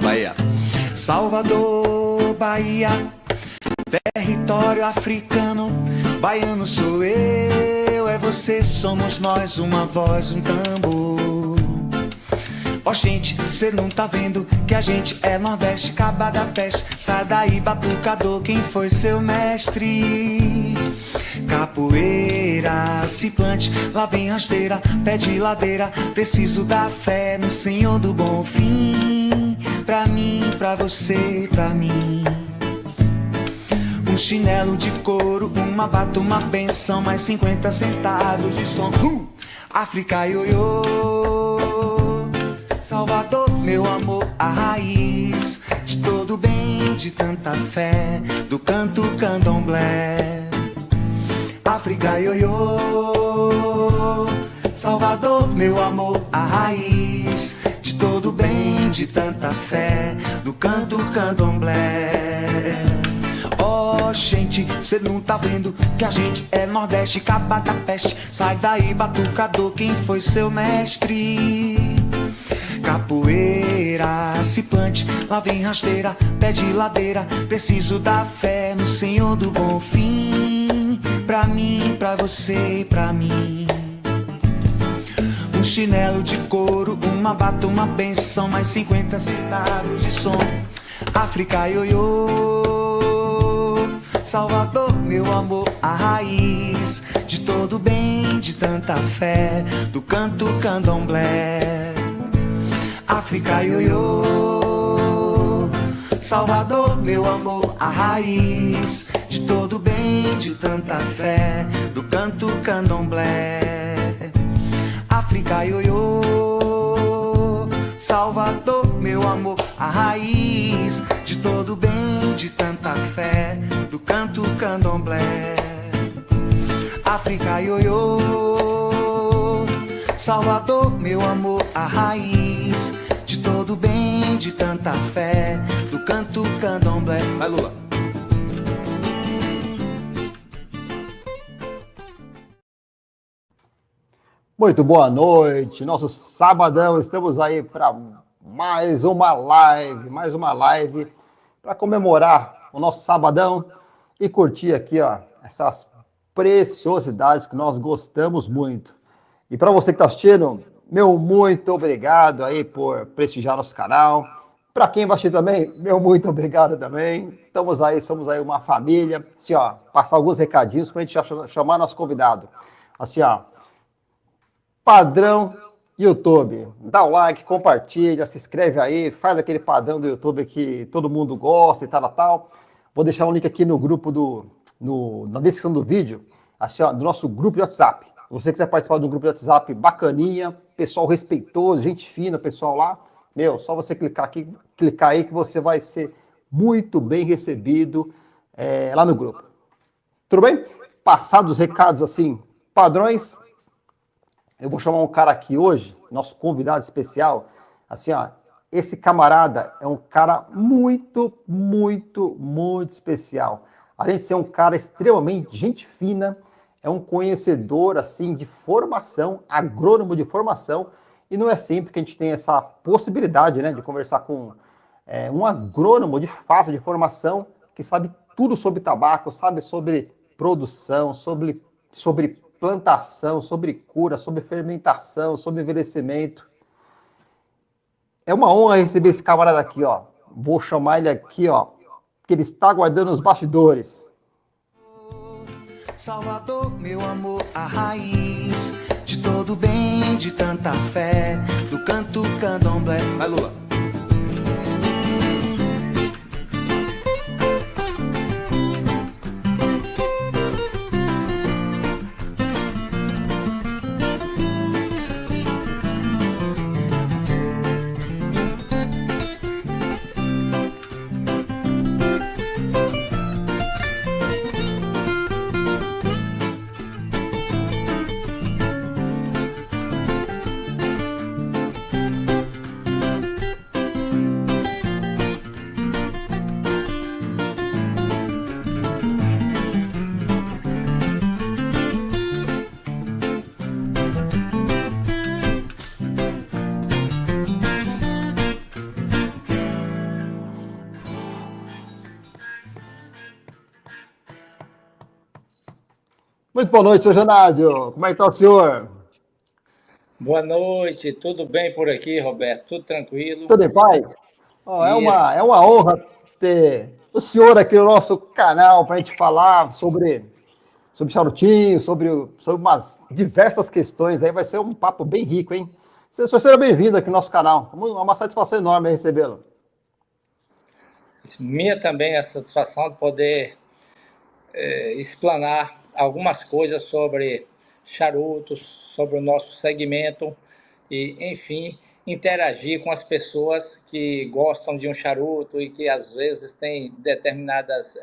Bahia. Salvador, Bahia, território africano. Baiano sou eu, é você, somos nós, uma voz, um tambor. Ó gente, cê não tá vendo que a gente é Nordeste, Caba da Peste, sai daí, batucador, quem foi seu mestre? Capoeira, se plante, lá vem rasteira, pé de ladeira, preciso da fé no Senhor do Bom Fim. Pra mim, pra você, pra mim. Um chinelo de couro, uma bata, uma benção, mais 50 centavos de som. África, ioiô. Salvador, meu amor, a raiz de todo bem, de tanta fé, do canto candomblé. África, ioiô. Salvador, meu amor, a raiz de todo bem, de tanta fé, do canto candomblé. Ó gente, cê não tá vendo que a gente é Nordeste, Caba da Peste, sai daí, batucador, quem foi seu mestre? Capoeira, se plante, lá vem rasteira, pé de ladeira, preciso da fé no Senhor do Bom Fim. Pra mim, pra você, pra mim. Um chinelo de couro, uma bata, uma benção, mais 50 centavos de som. África, ioiô. Salvador, meu amor, a raiz de todo bem, de tanta fé, do canto candomblé. África, ioiô. Salvador, meu amor, a raiz de todo bem, de tanta fé, do canto candomblé. África, ioiô. Salvador, meu amor, a raiz de todo bem, de tanta fé, do canto candomblé. África, ioiô. Salvador, meu amor, a raiz de todo bem, de tanta fé, do canto candomblé. Vai, Lula. Muito boa noite, nosso sabadão, estamos aí para mais uma live para comemorar o nosso sabadão e curtir aqui, ó, essas preciosidades que nós gostamos muito. E para você que está assistindo, meu muito obrigado aí por prestigiar nosso canal. Para quem vai assistir também, meu muito obrigado também. Somos aí uma família. Assim, ó, passar alguns recadinhos para a gente chamar nosso convidado. Assim, ó, padrão YouTube. Dá o like, compartilha, se inscreve aí, faz aquele padrão do YouTube que todo mundo gosta e tal. Vou deixar um link aqui no grupo na descrição do vídeo, assim, ó, do nosso grupo de WhatsApp. Se você quiser participar do grupo de WhatsApp bacaninha, pessoal respeitoso, gente fina, pessoal lá, só você clicar aí que você vai ser muito bem recebido lá no grupo. Tudo bem? Passados os recados assim, padrões, eu vou chamar um cara aqui hoje, nosso convidado especial, assim, ó, esse camarada é um cara muito, muito, muito especial. Além de ser um cara extremamente gente fina, é um conhecedor, assim, de formação, agrônomo de formação, e não é sempre que a gente tem essa possibilidade, né, de conversar com um agrônomo de fato, de formação, que sabe tudo sobre tabaco, sabe sobre produção, sobre plantação, sobre cura, sobre fermentação, sobre envelhecimento. É uma honra receber esse camarada aqui, ó. Vou chamar ele aqui, ó, que ele está guardando os bastidores. Salvador, meu amor, a raiz de todo bem, de tanta fé, do canto candomblé. Vai, Lula. Muito boa noite, seu Genádio. Como é que está o senhor? Boa noite, tudo bem por aqui, Roberto? Tudo tranquilo? Tudo em paz? Ó, é E uma, é uma honra ter o senhor aqui no nosso canal para a gente falar sobre charutinho, sobre umas diversas questões aí. Vai ser um papo bem rico, hein? Seja bem-vindo aqui no nosso canal. É uma satisfação enorme recebê-lo. minha também a satisfação de poder explanar algumas coisas sobre charutos, sobre o nosso segmento e, enfim, interagir com as pessoas que gostam de um charuto e que às vezes têm determinadas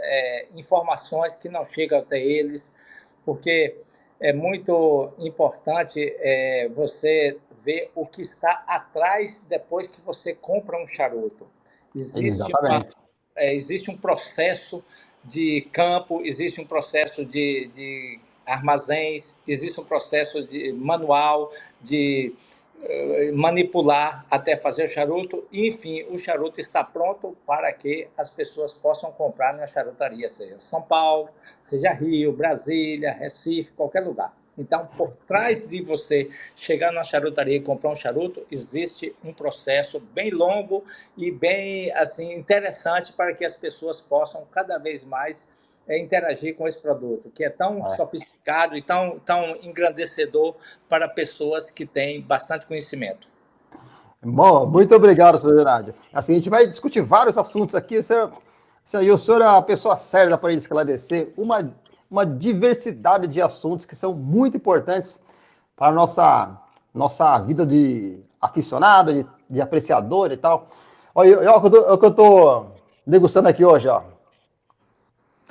informações que não chegam até eles, porque é muito importante você ver o que está atrás depois que você compra um charuto. Existe uma, Exatamente. existe um processo de campo, existe um processo de armazéns, existe um processo de manual, de manipular até fazer o charuto, e, enfim, o charuto está pronto para que as pessoas possam comprar na charutaria, seja São Paulo, seja Rio, Brasília, Recife, qualquer lugar. Então, por trás de você chegar na charutaria e comprar um charuto, existe um processo bem longo e bem assim interessante para que as pessoas possam cada vez mais interagir com esse produto, que é tão É. sofisticado e tão engrandecedor para pessoas que têm bastante conhecimento. Bom, muito obrigado, senhor Genádio. Assim, a gente vai discutir vários assuntos aqui. E o senhor é a pessoa certa para esclarecer uma diversidade de assuntos que são muito importantes para a nossa vida de aficionado, de apreciador e tal. Olha, o que eu tô degustando aqui hoje, ó.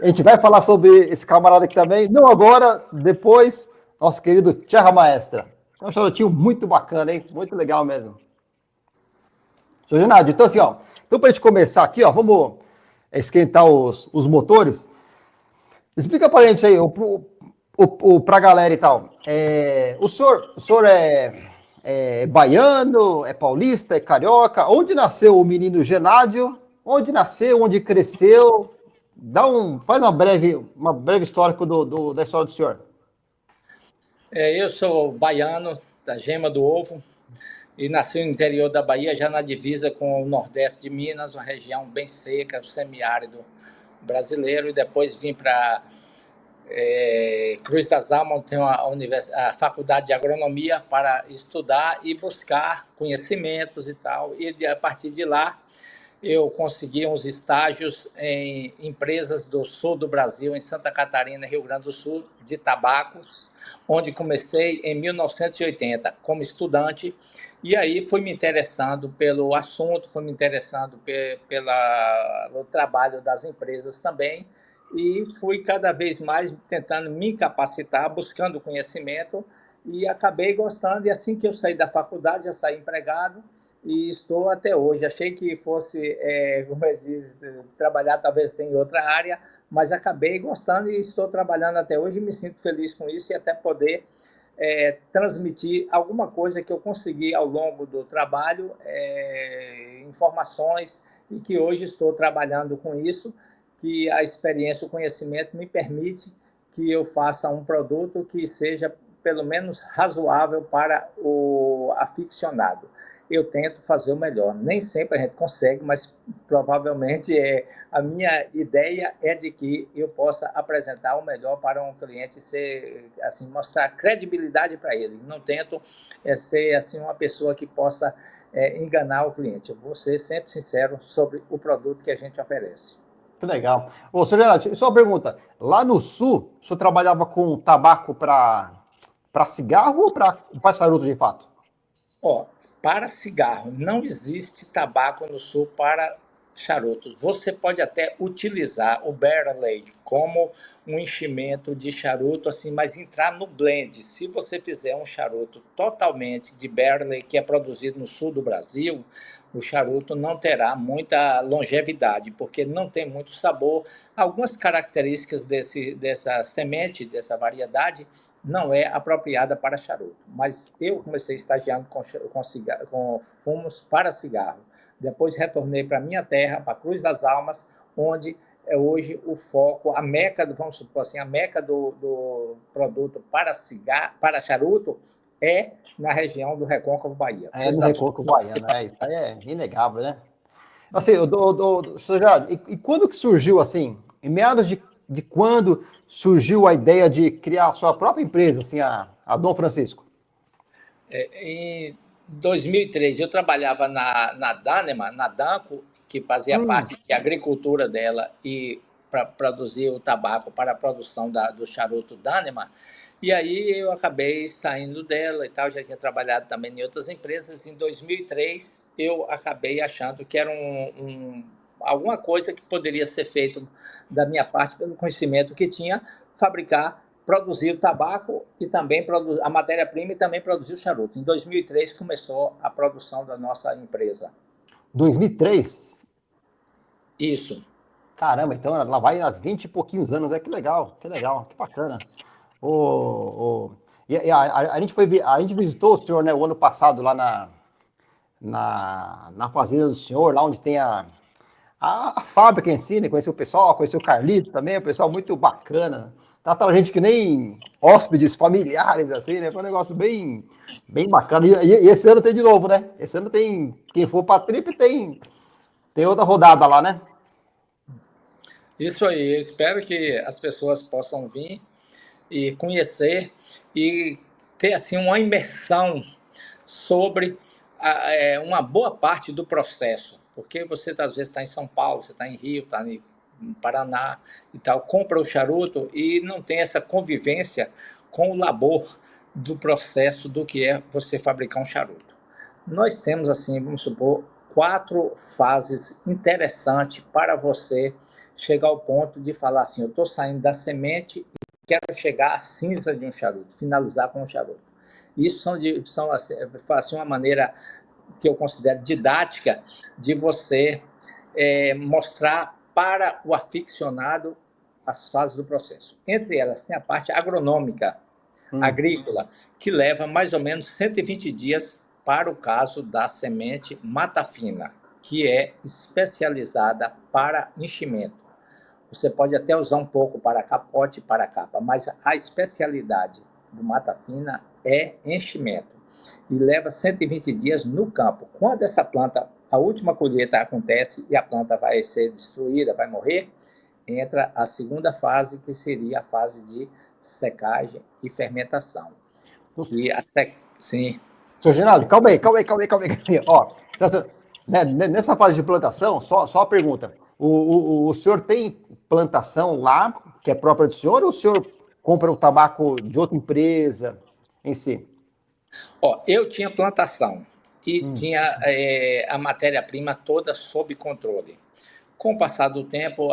A gente vai falar sobre esse camarada aqui também, não agora, depois, nosso querido Tcherra Maestra. É um charutinho muito bacana, hein? Muito legal mesmo. Seu Genádio, então assim, ó, então para a gente começar aqui, ó, vamos esquentar os motores. Explica para a gente aí, para a galera e tal. O senhor é baiano, é paulista, é carioca? Onde nasceu o menino Genádio? Onde nasceu, onde cresceu? Faz uma breve história da história do senhor. Eu sou baiano, da Gema do Ovo, e nasci no interior da Bahia, já na divisa com o Nordeste de Minas, uma região bem seca, semiárido brasileiro, e depois vim para Cruz das Almas, onde tem a faculdade de agronomia para estudar e buscar conhecimentos e tal, e a partir de lá eu consegui uns estágios em empresas do sul do Brasil, em Santa Catarina, Rio Grande do Sul, de tabacos, onde comecei em 1980 como estudante, e aí fui me interessando pelo assunto, fui me interessando pelo trabalho das empresas também, e fui cada vez mais tentando me capacitar, buscando conhecimento, e acabei gostando, e assim que eu saí da faculdade, já saí empregado, e estou até hoje. Achei que fosse, como eu disse, trabalhar talvez em outra área, mas acabei gostando e estou trabalhando até hoje e me sinto feliz com isso e até poder transmitir alguma coisa que eu consegui ao longo do trabalho, informações, e que hoje estou trabalhando com isso, que a experiência, o conhecimento me permite que eu faça um produto que seja pelo menos razoável para o aficionado. Eu tento fazer o melhor. Nem sempre a gente consegue, mas provavelmente a minha ideia é de que eu possa apresentar o melhor para um cliente, ser assim, mostrar credibilidade para ele. Não tento ser assim uma pessoa que possa enganar o cliente. Eu vou ser sempre sincero sobre o produto que a gente oferece. Que legal. Ô, senhor Genádio, só uma pergunta. Lá no sul, o senhor trabalhava com tabaco para cigarro ou para charuto de fato? Para cigarro, não existe tabaco no sul para charutos. Você pode até utilizar o barrel como um enchimento de charuto, assim, mas entrar no blend. Se você fizer um charuto totalmente de barrel, que é produzido no sul do Brasil, o charuto não terá muita longevidade, porque não tem muito sabor. Algumas características dessa semente, dessa variedade, não é apropriada para charuto. Mas eu comecei estagiando com fumos para cigarro. Depois retornei para minha terra, para Cruz das Almas, onde é hoje o foco, a meca, vamos supor assim, a meca do produto para charuto é na região do Recôncavo Bahia. É no Recôncavo Baiano, isso aí é inegável, né? Assim, Sr. Geraldo, e quando que surgiu, assim, em meados de quando surgiu a ideia de criar a sua própria empresa, assim, a Dom Francisco? Em 2003, eu trabalhava na Daneman, na Danco, que fazia parte da agricultura dela e para produzir o tabaco para a produção do charuto Daneman. E aí eu acabei saindo dela e tal, já tinha trabalhado também em outras empresas. Em 2003, eu acabei achando que era alguma coisa que poderia ser feito da minha parte, pelo conhecimento que tinha, produzir o tabaco e também a matéria-prima e também produzir o charuto. Em 2003 começou a produção da nossa empresa. 2003? Isso. Caramba, então lá vai às 20 e pouquinhos anos, que legal, que bacana. A gente visitou o senhor, né, o ano passado lá na fazenda do senhor, lá onde tem a fábrica em si, né? Conheceu o pessoal, conheceu o Carlito também, o pessoal muito bacana. Trataram a gente que nem hóspedes familiares, assim, né? Foi um negócio bem, bem bacana. E esse ano tem de novo, né? Esse ano tem, quem for para a Trip tem outra rodada lá, né? Isso aí, eu espero que as pessoas possam vir e conhecer e ter assim uma imersão sobre uma boa parte do processo, porque você às vezes está em São Paulo, você está em Rio, está em Paraná e tal, compra o charuto e não tem essa convivência com o labor do processo do que é você fabricar um charuto. Nós temos assim, vamos supor, 4 fases interessantes para você chegar ao ponto de falar assim, eu estou saindo da semente e quero chegar à cinza de um charuto, finalizar com um charuto. Isso são assim, uma maneira que eu considero didática de você mostrar para o aficionado as fases do processo. Entre elas tem a parte agronômica, agrícola, que leva mais ou menos 120 dias para o caso da semente mata fina, que é especializada para enchimento. Você pode até usar um pouco para capote e para capa, mas a especialidade do mata fina é enchimento. E leva 120 dias no campo. Quando essa planta, a última colheita acontece e a planta vai ser destruída, vai morrer, entra a segunda fase, que seria a fase de secagem e fermentação. E sim. Sr. Geraldo, calma aí. Ó, nessa fase de plantação, só uma pergunta. O senhor tem plantação lá, que é própria do senhor, ou o senhor compra o tabaco de outra empresa em si? Ó, eu tinha plantação e tinha a matéria-prima toda sob controle. Com o passar do tempo,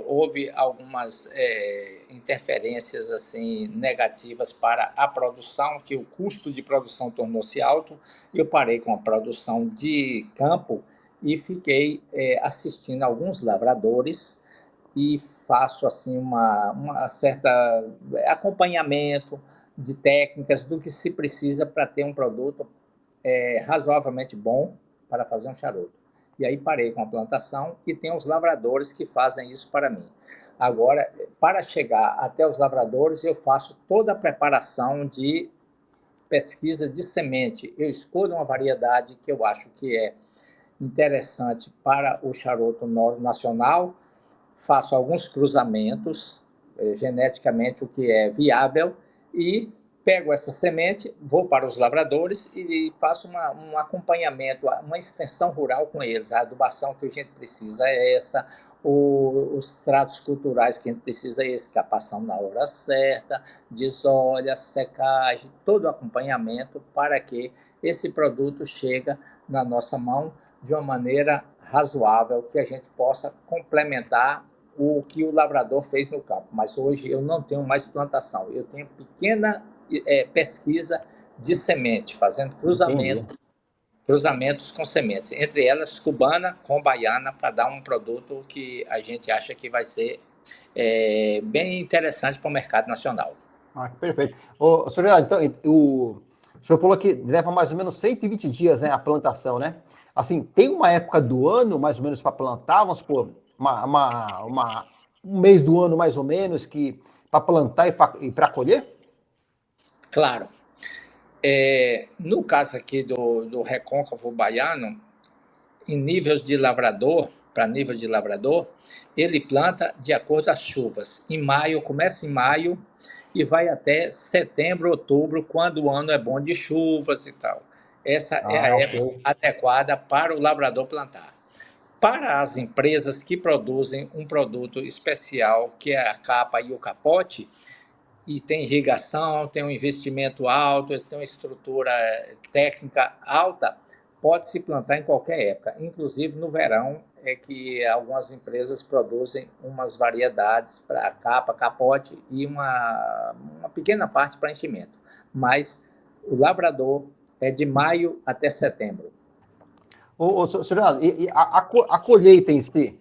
houve algumas interferências assim, negativas para a produção, que o custo de produção tornou-se alto. Eu parei com a produção de campo e fiquei assistindo alguns lavradores e faço assim uma certa acompanhamento de técnicas do que se precisa para ter um produto razoavelmente bom para fazer um charuto. E aí parei com a plantação e tem os lavradores que fazem isso para mim. Agora, para chegar até os lavradores, eu faço toda a preparação de pesquisa de semente. Eu escolho uma variedade que eu acho que é interessante para o charuto nacional, faço alguns cruzamentos, geneticamente o que é viável, e pego essa semente, vou para os lavradores e faço um acompanhamento, uma extensão rural com eles. A adubação que a gente precisa é essa, os tratos culturais que a gente precisa é esse, capação na hora certa, desolha, secagem, todo o acompanhamento para que esse produto chegue na nossa mão de uma maneira razoável, que a gente possa complementar o que o lavrador fez no campo. Mas hoje eu não tenho mais plantação, eu tenho pequena pesquisa de semente, fazendo cruzamentos com sementes, entre elas cubana com baiana, para dar um produto que a gente acha que vai ser bem interessante para o mercado nacional. Perfeito. Ô, senhor Geraldo, então, o senhor falou que leva mais ou menos 120 dias, né, a plantação, né? Assim, tem uma época do ano, mais ou menos, para plantar, vamos supor, um mês do ano mais ou menos que para plantar e para colher? Claro. No caso aqui do recôncavo baiano, em níveis de lavrador, para nível de lavrador, ele planta de acordo com as chuvas. Em maio, começa em maio e vai até setembro, outubro, quando o ano é bom de chuvas e tal. Essa é a Ok. época adequada para o lavrador plantar. Para as empresas que produzem um produto especial, que é a capa e o capote, e tem irrigação, tem um investimento alto, eles têm uma estrutura técnica alta, pode se plantar em qualquer época, inclusive no verão, é que algumas empresas produzem umas variedades para capa, capote e uma pequena parte para enchimento. Mas o lavrador é de maio até setembro. Senhor Renato, a colheita em si,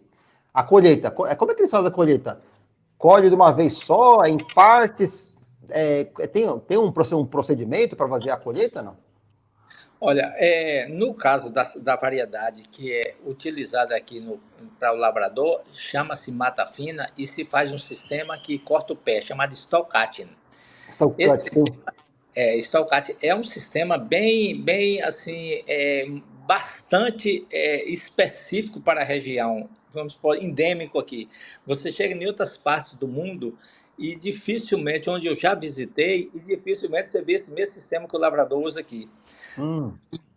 a colheita, como é que eles fazem a colheita? Colhe de uma vez só, em partes? Tem um procedimento para fazer a colheita, não? Olha, no caso da variedade que é utilizada aqui para o lavrador, chama-se mata fina e se faz um sistema que corta o pé, chamado stalkatting. Stalkatting, Esse sim. stalkatting é um sistema bem assim, bastante específico para a região, vamos supor, endêmico aqui. Você chega em outras partes do mundo e dificilmente, onde eu já visitei, e dificilmente você vê esse mesmo sistema que o lavrador usa aqui.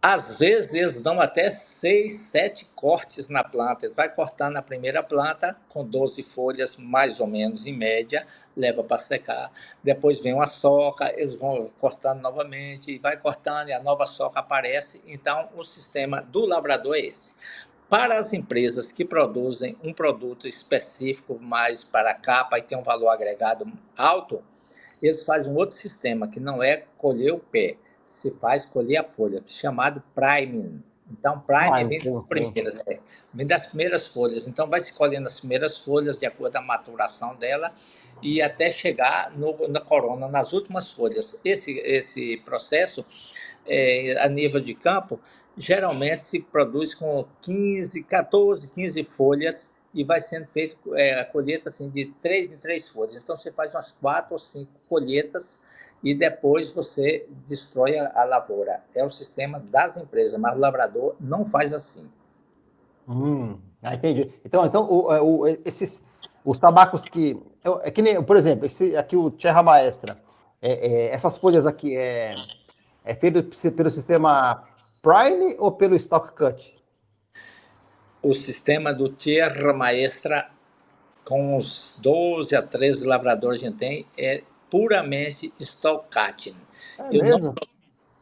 Às vezes eles dão até 6, 7 cortes na planta. Ele vai cortando a primeira planta com 12 folhas, mais ou menos, em média, leva para secar. Depois vem uma soca, eles vão cortando novamente, e vai cortando e a nova soca aparece. Então, o sistema do lavrador é esse. Para as empresas que produzem um produto específico mais para a capa e tem um valor agregado alto, eles fazem um outro sistema, que não é colher o pé, se faz colher a folha, chamado priming. Então, priming vem das primeiras, vem das primeiras folhas. Então, vai se colhendo as primeiras folhas de acordo com a maturação dela e até chegar na corona, nas últimas folhas. Esse processo, a nível de campo, geralmente se produz com 14, 15 folhas e vai sendo feito a colheita assim, de 3 em 3 folhas. Então, você faz umas 4 ou 5 colheitas e depois você destrói a lavoura. É o sistema das empresas, mas o lavrador não faz assim. Entendi. Então os tabacos que... É que nem, por exemplo, aqui o Terra Maestra, essas folhas aqui é feito pelo sistema Prime ou pelo Stock Cut? O sistema do Terra Maestra, com os 12 a 13 lavradores que a gente tem, é puramente stalkatting.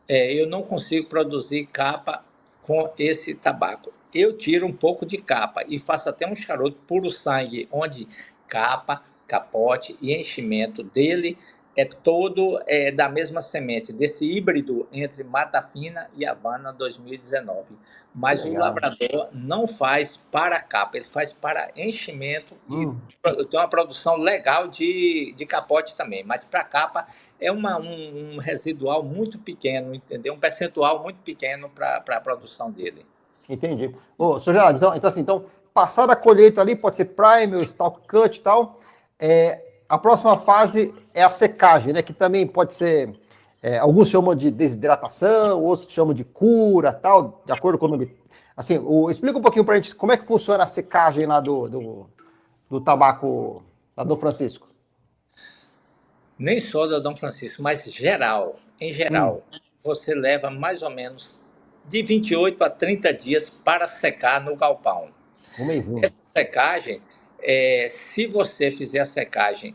Eu não consigo produzir capa com esse tabaco. Eu tiro um pouco de capa e faço até um charuto puro sangue, onde capa, capote e enchimento dele é todo da mesma semente, desse híbrido entre Mata Fina e Havana 2019. Mas o lavrador não faz para capa, ele faz para enchimento e tem uma produção legal de capote também. Mas para capa é um residual muito pequeno, entendeu? Um percentual muito pequeno para a produção dele. Entendi. Senhor Geraldo, então, passada a colheita ali, pode ser prime ou stalk cut e tal, a próxima fase é a secagem, né? Que também pode ser, alguns chamam de desidratação, outros chamam de cura, tal, de acordo com o nome. Assim, explica um pouquinho pra gente como é que funciona a secagem lá do tabaco da Dom Francisco. Nem só da Dom Francisco, mas geral. Em geral, você leva mais ou menos de 28 a 30 dias para secar no galpão. Essa secagem, se você fizer a secagem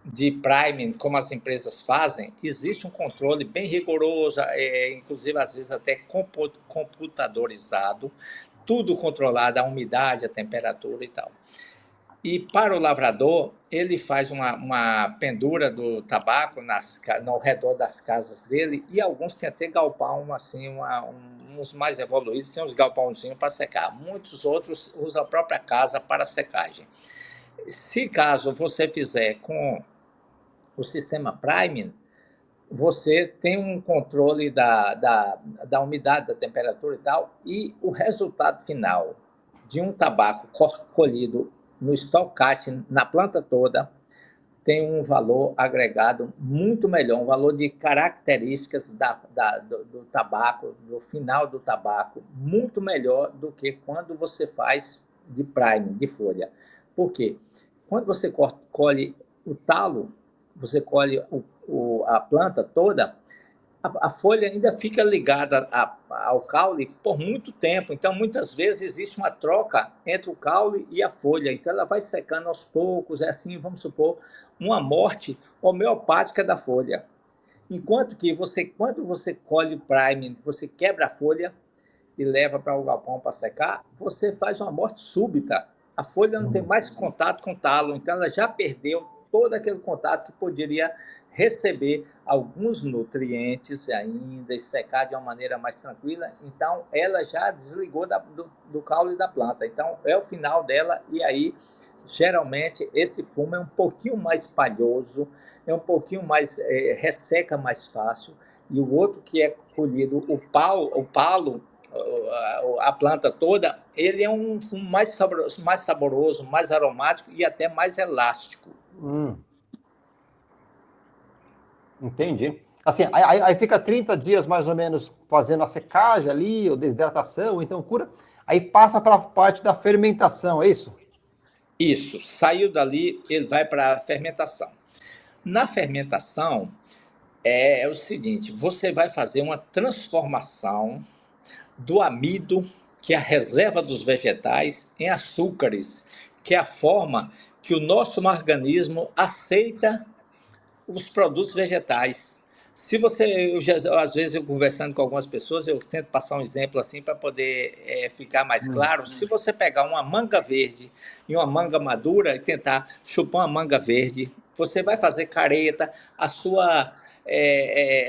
de priming, como as empresas fazem, existe um controle bem rigoroso, inclusive às vezes até computadorizado, tudo controlado, a umidade, a temperatura e tal. E para o lavrador, ele faz uma pendura do tabaco ao redor das casas dele, e alguns têm até galpão, assim, uns mais evoluídos, tem uns galpãozinhos para secar. Muitos outros usam a própria casa para secagem. Se caso você fizer com o sistema priming, você tem um controle da umidade, da temperatura e tal, e o resultado final de um tabaco colhido no Stalcat, na planta toda, tem um valor agregado muito melhor, um valor de características do tabaco, do final do tabaco, muito melhor do que quando você faz de prime, de folha. Por quê? Quando você colhe o talo, você colhe a planta toda, a folha ainda fica ligada ao caule por muito tempo. Então, muitas vezes, existe uma troca entre o caule e a folha. Então, ela vai secando aos poucos. É assim, vamos supor, uma morte homeopática da folha. Enquanto que quando você colhe o prime, você quebra a folha e leva para o galpão para secar, você faz uma morte súbita. A folha não tem mais contato com o talo, então ela já perdeu todo aquele contato que poderia receber alguns nutrientes ainda e secar de uma maneira mais tranquila. Então, ela já desligou do caule da planta. Então, é o final dela e aí, geralmente, esse fumo é um pouquinho mais espalhoso, é um pouquinho mais, resseca mais fácil. E o outro que é colhido, o palo, a planta toda, ele é um fumo mais saboroso, mais aromático e até mais elástico. Entendi. Assim, aí fica 30 dias mais ou menos fazendo a secagem ali, ou desidratação, então cura. Aí passa para a parte da fermentação, é isso? Isso. Saiu dali, ele vai para a fermentação. Na fermentação, é o seguinte, você vai fazer uma transformação do amido, que é a reserva dos vegetais, em açúcares, que é a forma que o nosso organismo aceita os produtos vegetais. Se você, às vezes, eu conversando com algumas pessoas, eu tento passar um exemplo assim para poder ficar mais claro. Se você pegar uma manga verde e uma manga madura e tentar chupar uma manga verde, você vai fazer careta, a sua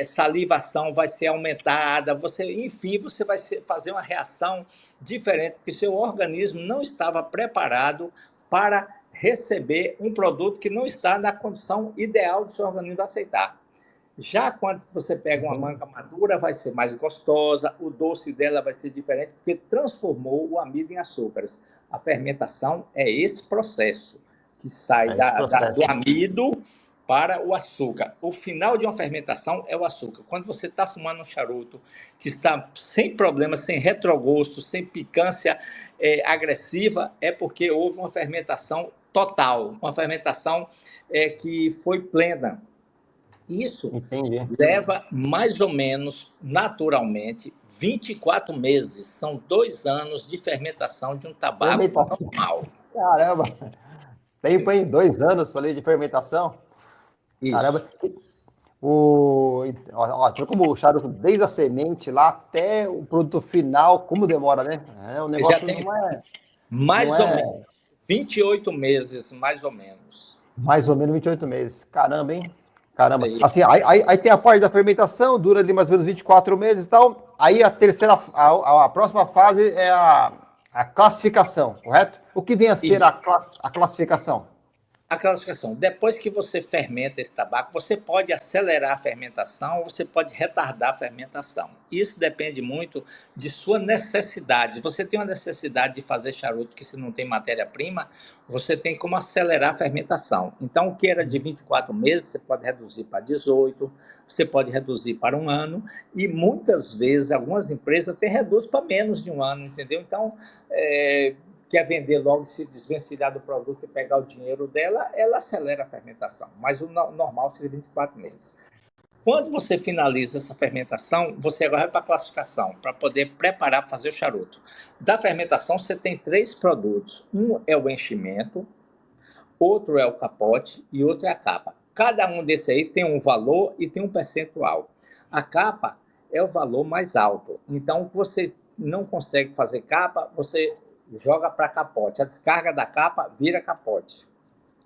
salivação vai ser aumentada, enfim, você vai fazer uma reação diferente, porque seu organismo não estava preparado para receber um produto que não está na condição ideal do seu organismo aceitar. Já quando você pega uma manga madura, vai ser mais gostosa, o doce dela vai ser diferente, porque transformou o amido em açúcares. A fermentação é esse processo que sai do amido para o açúcar. O final de uma fermentação é o açúcar. Quando você está fumando um charuto que está sem problema, sem retrogosto, sem picância agressiva, é porque houve uma fermentação total, uma fermentação que foi plena. Isso leva mais ou menos, naturalmente, 24 meses. São 2 anos de fermentação de um tabaco normal. Caramba! Tempo, hein? 2 anos ali de fermentação? Isso. Caramba! Você como o charuto, desde a semente lá até o produto final, como demora, né? O negócio não é... Mais ou menos. 28 meses, mais ou menos. Mais ou menos 28 meses. Caramba, hein? Caramba. Assim, aí tem a parte da fermentação, dura ali mais ou menos 24 meses e tal. Aí a terceira, a próxima fase é a classificação, correto? O que vem a ser a classificação? A classificação. Depois que você fermenta esse tabaco, você pode acelerar a fermentação ou você pode retardar a fermentação. Isso depende muito de sua necessidade. Você tem uma necessidade de fazer charuto que se não tem matéria-prima, você tem como acelerar a fermentação. Então, o que era de 24 meses, você pode reduzir para 18, você pode reduzir para 1 ano, e muitas vezes, algumas empresas até reduzem para menos de 1 ano, entendeu? Então, quer vender logo, se desvencilhar do produto e pegar o dinheiro dela, ela acelera a fermentação. Mas o normal seria 24 meses. Quando você finaliza essa fermentação, você agora vai para a classificação, para poder preparar para fazer o charuto. Da fermentação, você tem 3 produtos. Um é o enchimento, outro é o capote e outro é a capa. Cada um desse aí tem um valor e tem um percentual. A capa é o valor mais alto. Então, você não consegue fazer capa, você joga para capote. A descarga da capa vira capote.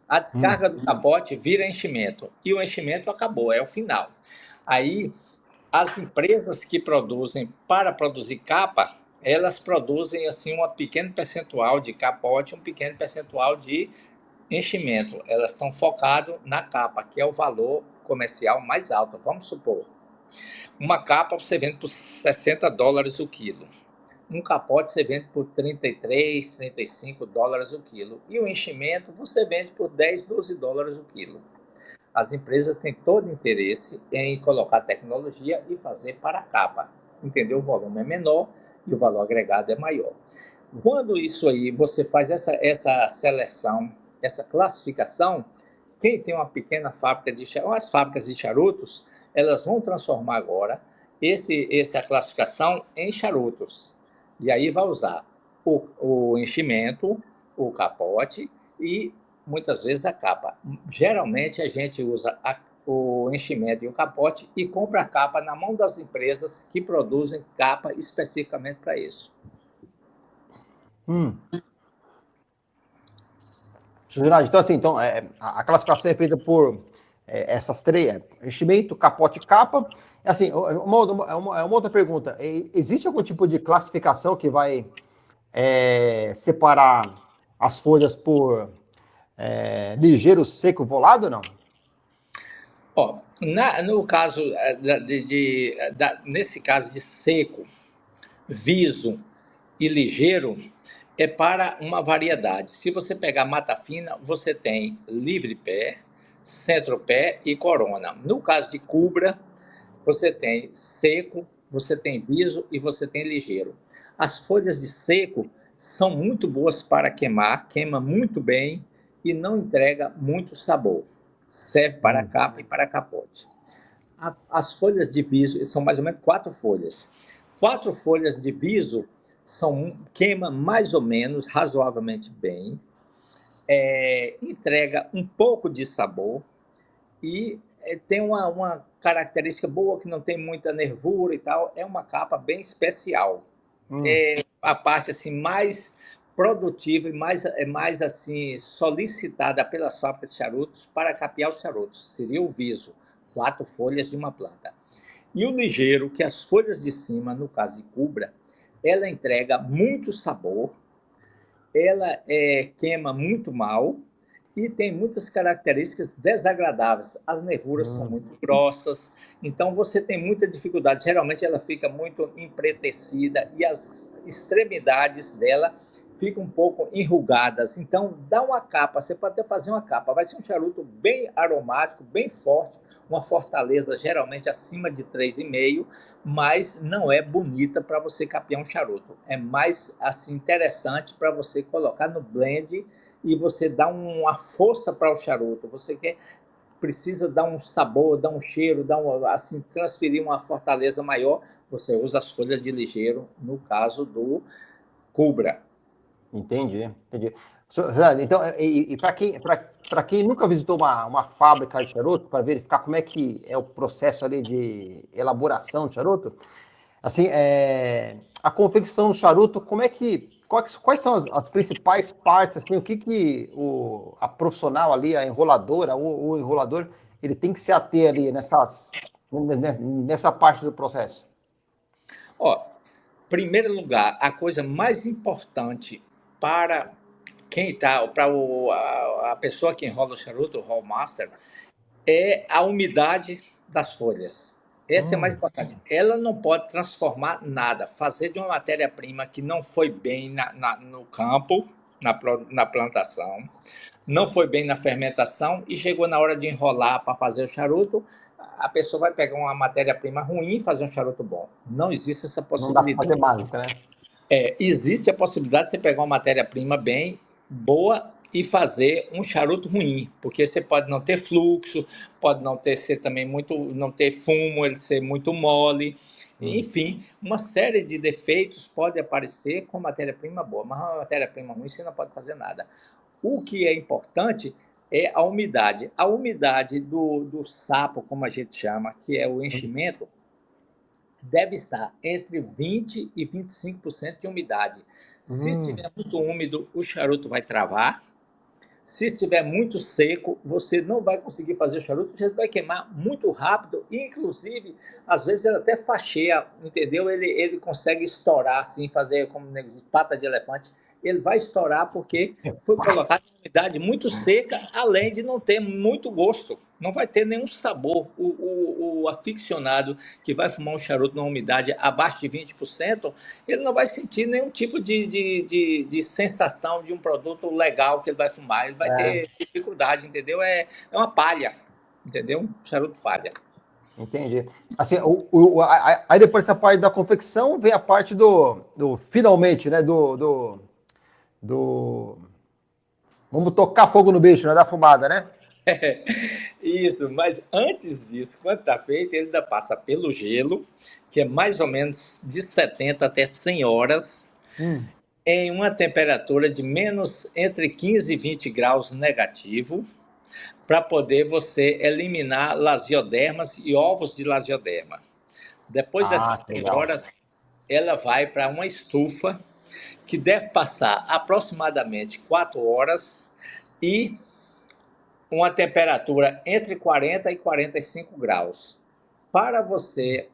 A descarga do capote vira enchimento. E o enchimento acabou, é o final. Aí, as empresas que produzem para produzir capa, elas produzem assim um pequeno percentual de capote, um pequeno percentual de enchimento. Elas estão focadas na capa, que é o valor comercial mais alto. Vamos supor, uma capa você vende por $60 o quilo. Um capote você vende por 33, 35 dólares o quilo. E o enchimento você vende por 10, 12 dólares o quilo. As empresas têm todo interesse em colocar tecnologia e fazer para a capa. Entendeu? O volume é menor e o valor agregado é maior. Quando isso aí, você faz essa seleção, essa classificação, quem tem uma pequena fábrica de charutos, as fábricas de charutos, elas vão transformar agora essa classificação em charutos. E aí vai usar o enchimento, o capote e muitas vezes a capa. Geralmente a gente usa o enchimento e o capote e compra a capa na mão das empresas que produzem capa especificamente para isso. Geraldo, então, assim, a classificação é feita por essas três: enchimento, capote e capa. Assim, uma outra pergunta: existe algum tipo de classificação que vai separar as folhas por ligeiro, seco, volado, ou não? Ó, no caso nesse caso de seco, viso e ligeiro, é para uma variedade. Se você pegar mata fina, você tem livre pé, centro-pé e corona. No caso de cubra, você tem seco, você tem viso e você tem ligeiro. As folhas de seco são muito boas para queimar, queima muito bem e não entrega muito sabor. Serve para capa e para capote. As folhas de viso são mais ou menos 4 folhas. 4 folhas de viso queima mais ou menos, razoavelmente bem, entrega um pouco de sabor e tem uma característica boa que não tem muita nervura e tal. É uma capa bem especial. É a parte assim mais produtiva e mais assim solicitada pelas fábricas de charutos para capear os charutos. Seria o viso, 4 folhas de uma planta. E o ligeiro, que as folhas de cima, no caso de cubra, ela entrega muito sabor, ela queima muito mal e tem muitas características desagradáveis. As nervuras são muito grossas, então você tem muita dificuldade. Geralmente ela fica muito empretecida e as extremidades dela ficam um pouco enrugadas. Então dá uma capa, você pode até fazer uma capa. Vai ser um charuto bem aromático, bem forte, uma fortaleza geralmente acima de 3,5, mas não é bonita para você capear um charuto. É mais assim interessante para você colocar no blend e você dá uma força para o charuto. Você precisa dar um sabor, dar um cheiro, assim, transferir uma fortaleza maior. Você usa as folhas de ligeiro, no caso do cubra. Entendi. Então, para quem nunca visitou uma fábrica de charuto, para verificar como é que é o processo ali de elaboração de charuto, assim, a confecção do charuto, quais são as principais partes, assim, o que a profissional ali, a enroladora, o enrolador, ele tem que se ater ali nessa parte do processo? Ó, primeiro lugar, a coisa mais importante para a pessoa que enrola o charuto, o Hall Master, é a umidade das folhas. Essa é mais importante. Ela não pode transformar nada, fazer de uma matéria-prima que não foi bem no campo, na plantação, não foi bem na fermentação e chegou na hora de enrolar para fazer o charuto, a pessoa vai pegar uma matéria-prima ruim e fazer um charuto bom. Não existe essa possibilidade. Não dá para fazer mágica, né? Existe a possibilidade de você pegar uma matéria-prima bem boa e fazer um charuto ruim, porque você pode não ter fluxo, pode não ter fumo, ele ser muito mole, enfim, uma série de defeitos pode aparecer com matéria-prima boa, mas uma matéria-prima ruim você não pode fazer nada. O que é importante é a umidade. A umidade do sapo, como a gente chama, que é o enchimento, deve estar entre 20% e 25% de umidade. Se estiver muito úmido, o charuto vai travar. Se estiver muito seco, você não vai conseguir fazer o charuto, você vai queimar muito rápido, e inclusive, às vezes ele até facheia, entendeu? Ele consegue estourar, assim, fazer como pata de elefante. ele vai estourar porque foi colocado em umidade muito seca, além de não ter muito gosto. Não vai ter nenhum sabor. O aficionado que vai fumar um charuto numa umidade abaixo de 20%, ele não vai sentir nenhum tipo de sensação de um produto legal que ele vai fumar. Ele vai ter dificuldade, entendeu? É uma palha, entendeu? Um charuto palha. Entendi. Assim, aí depois dessa parte da confecção, vem a parte do finalmente, né? Vamos tocar fogo no bicho, né? Da fumada, né? Isso, mas antes disso, quando está feito, ele ainda passa pelo gelo, que é mais ou menos de 70 até 100 horas, em uma temperatura de menos entre 15 e 20 graus negativo, para poder você eliminar lasiodermas e ovos de lasioderma. Depois dessas 100 horas, ela vai para uma estufa que deve passar aproximadamente 4 horas e uma temperatura entre 40 e 45 graus. Para você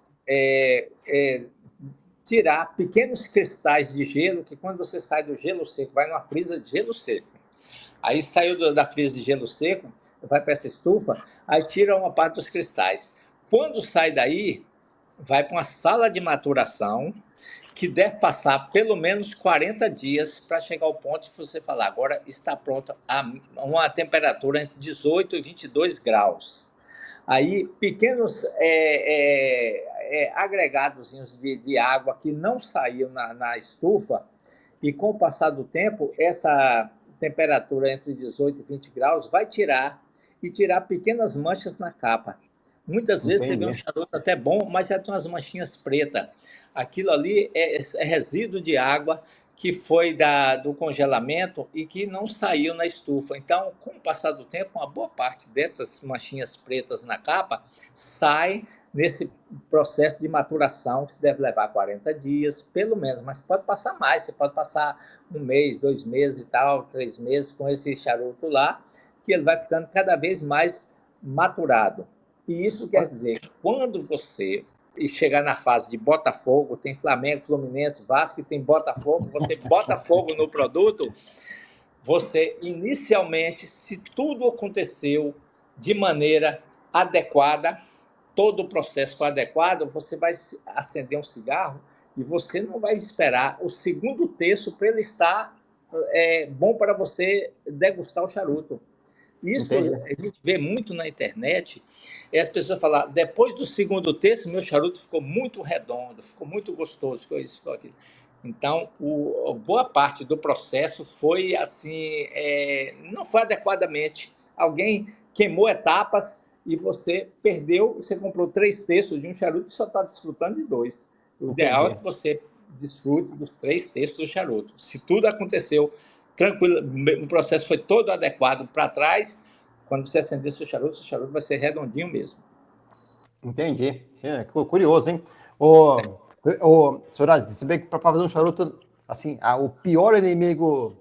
tirar pequenos cristais de gelo, que quando você sai do gelo seco, vai numa frisa de gelo seco. Aí saiu da frisa de gelo seco, vai para essa estufa, aí tira uma parte dos cristais. Quando sai daí, vai para uma sala de maturação, que deve passar pelo menos 40 dias para chegar ao ponto de você falar, agora está pronto a uma temperatura entre 18 e 22 graus. Aí, pequenos agregados de água que não saíam na estufa, e com o passar do tempo, essa temperatura entre 18 e 20 graus vai tirar pequenas manchas na capa. Muitas vezes você vê um charuto até bom, mas já tem umas manchinhas pretas. Aquilo ali é resíduo de água que foi do congelamento e que não saiu na estufa. Então, com o passar do tempo, uma boa parte dessas manchinhas pretas na capa sai nesse processo de maturação, que se deve levar 40 dias, pelo menos, mas pode passar mais, você pode passar 1 mês, 2 meses e tal, 3 meses com esse charuto lá, que ele vai ficando cada vez mais maturado. E isso quer dizer, quando você chegar na fase de Botafogo, tem Flamengo, Fluminense, Vasco, e tem Botafogo, você bota fogo no produto, você inicialmente, se tudo aconteceu de maneira adequada, todo o processo foi adequado, você vai acender um cigarro e você não vai esperar o segundo terço para ele estar bom para você degustar o charuto. Isso a gente vê muito na internet, as pessoas falam, depois do segundo terço, meu charuto ficou muito redondo, ficou muito gostoso, ficou isso, ficou aquilo. Então, boa parte do processo foi assim, não foi adequadamente. Alguém queimou etapas e você perdeu, você comprou 3 terços de um charuto e só está desfrutando de 2. O ideal é que você desfrute dos 3 terços do charuto. Se tudo aconteceu tranquilo, o processo foi todo adequado para trás, quando você acender seu charuto vai ser redondinho mesmo. Entendi. Curioso, hein? Soraya, você vê que para fazer um charuto, assim, o pior inimigo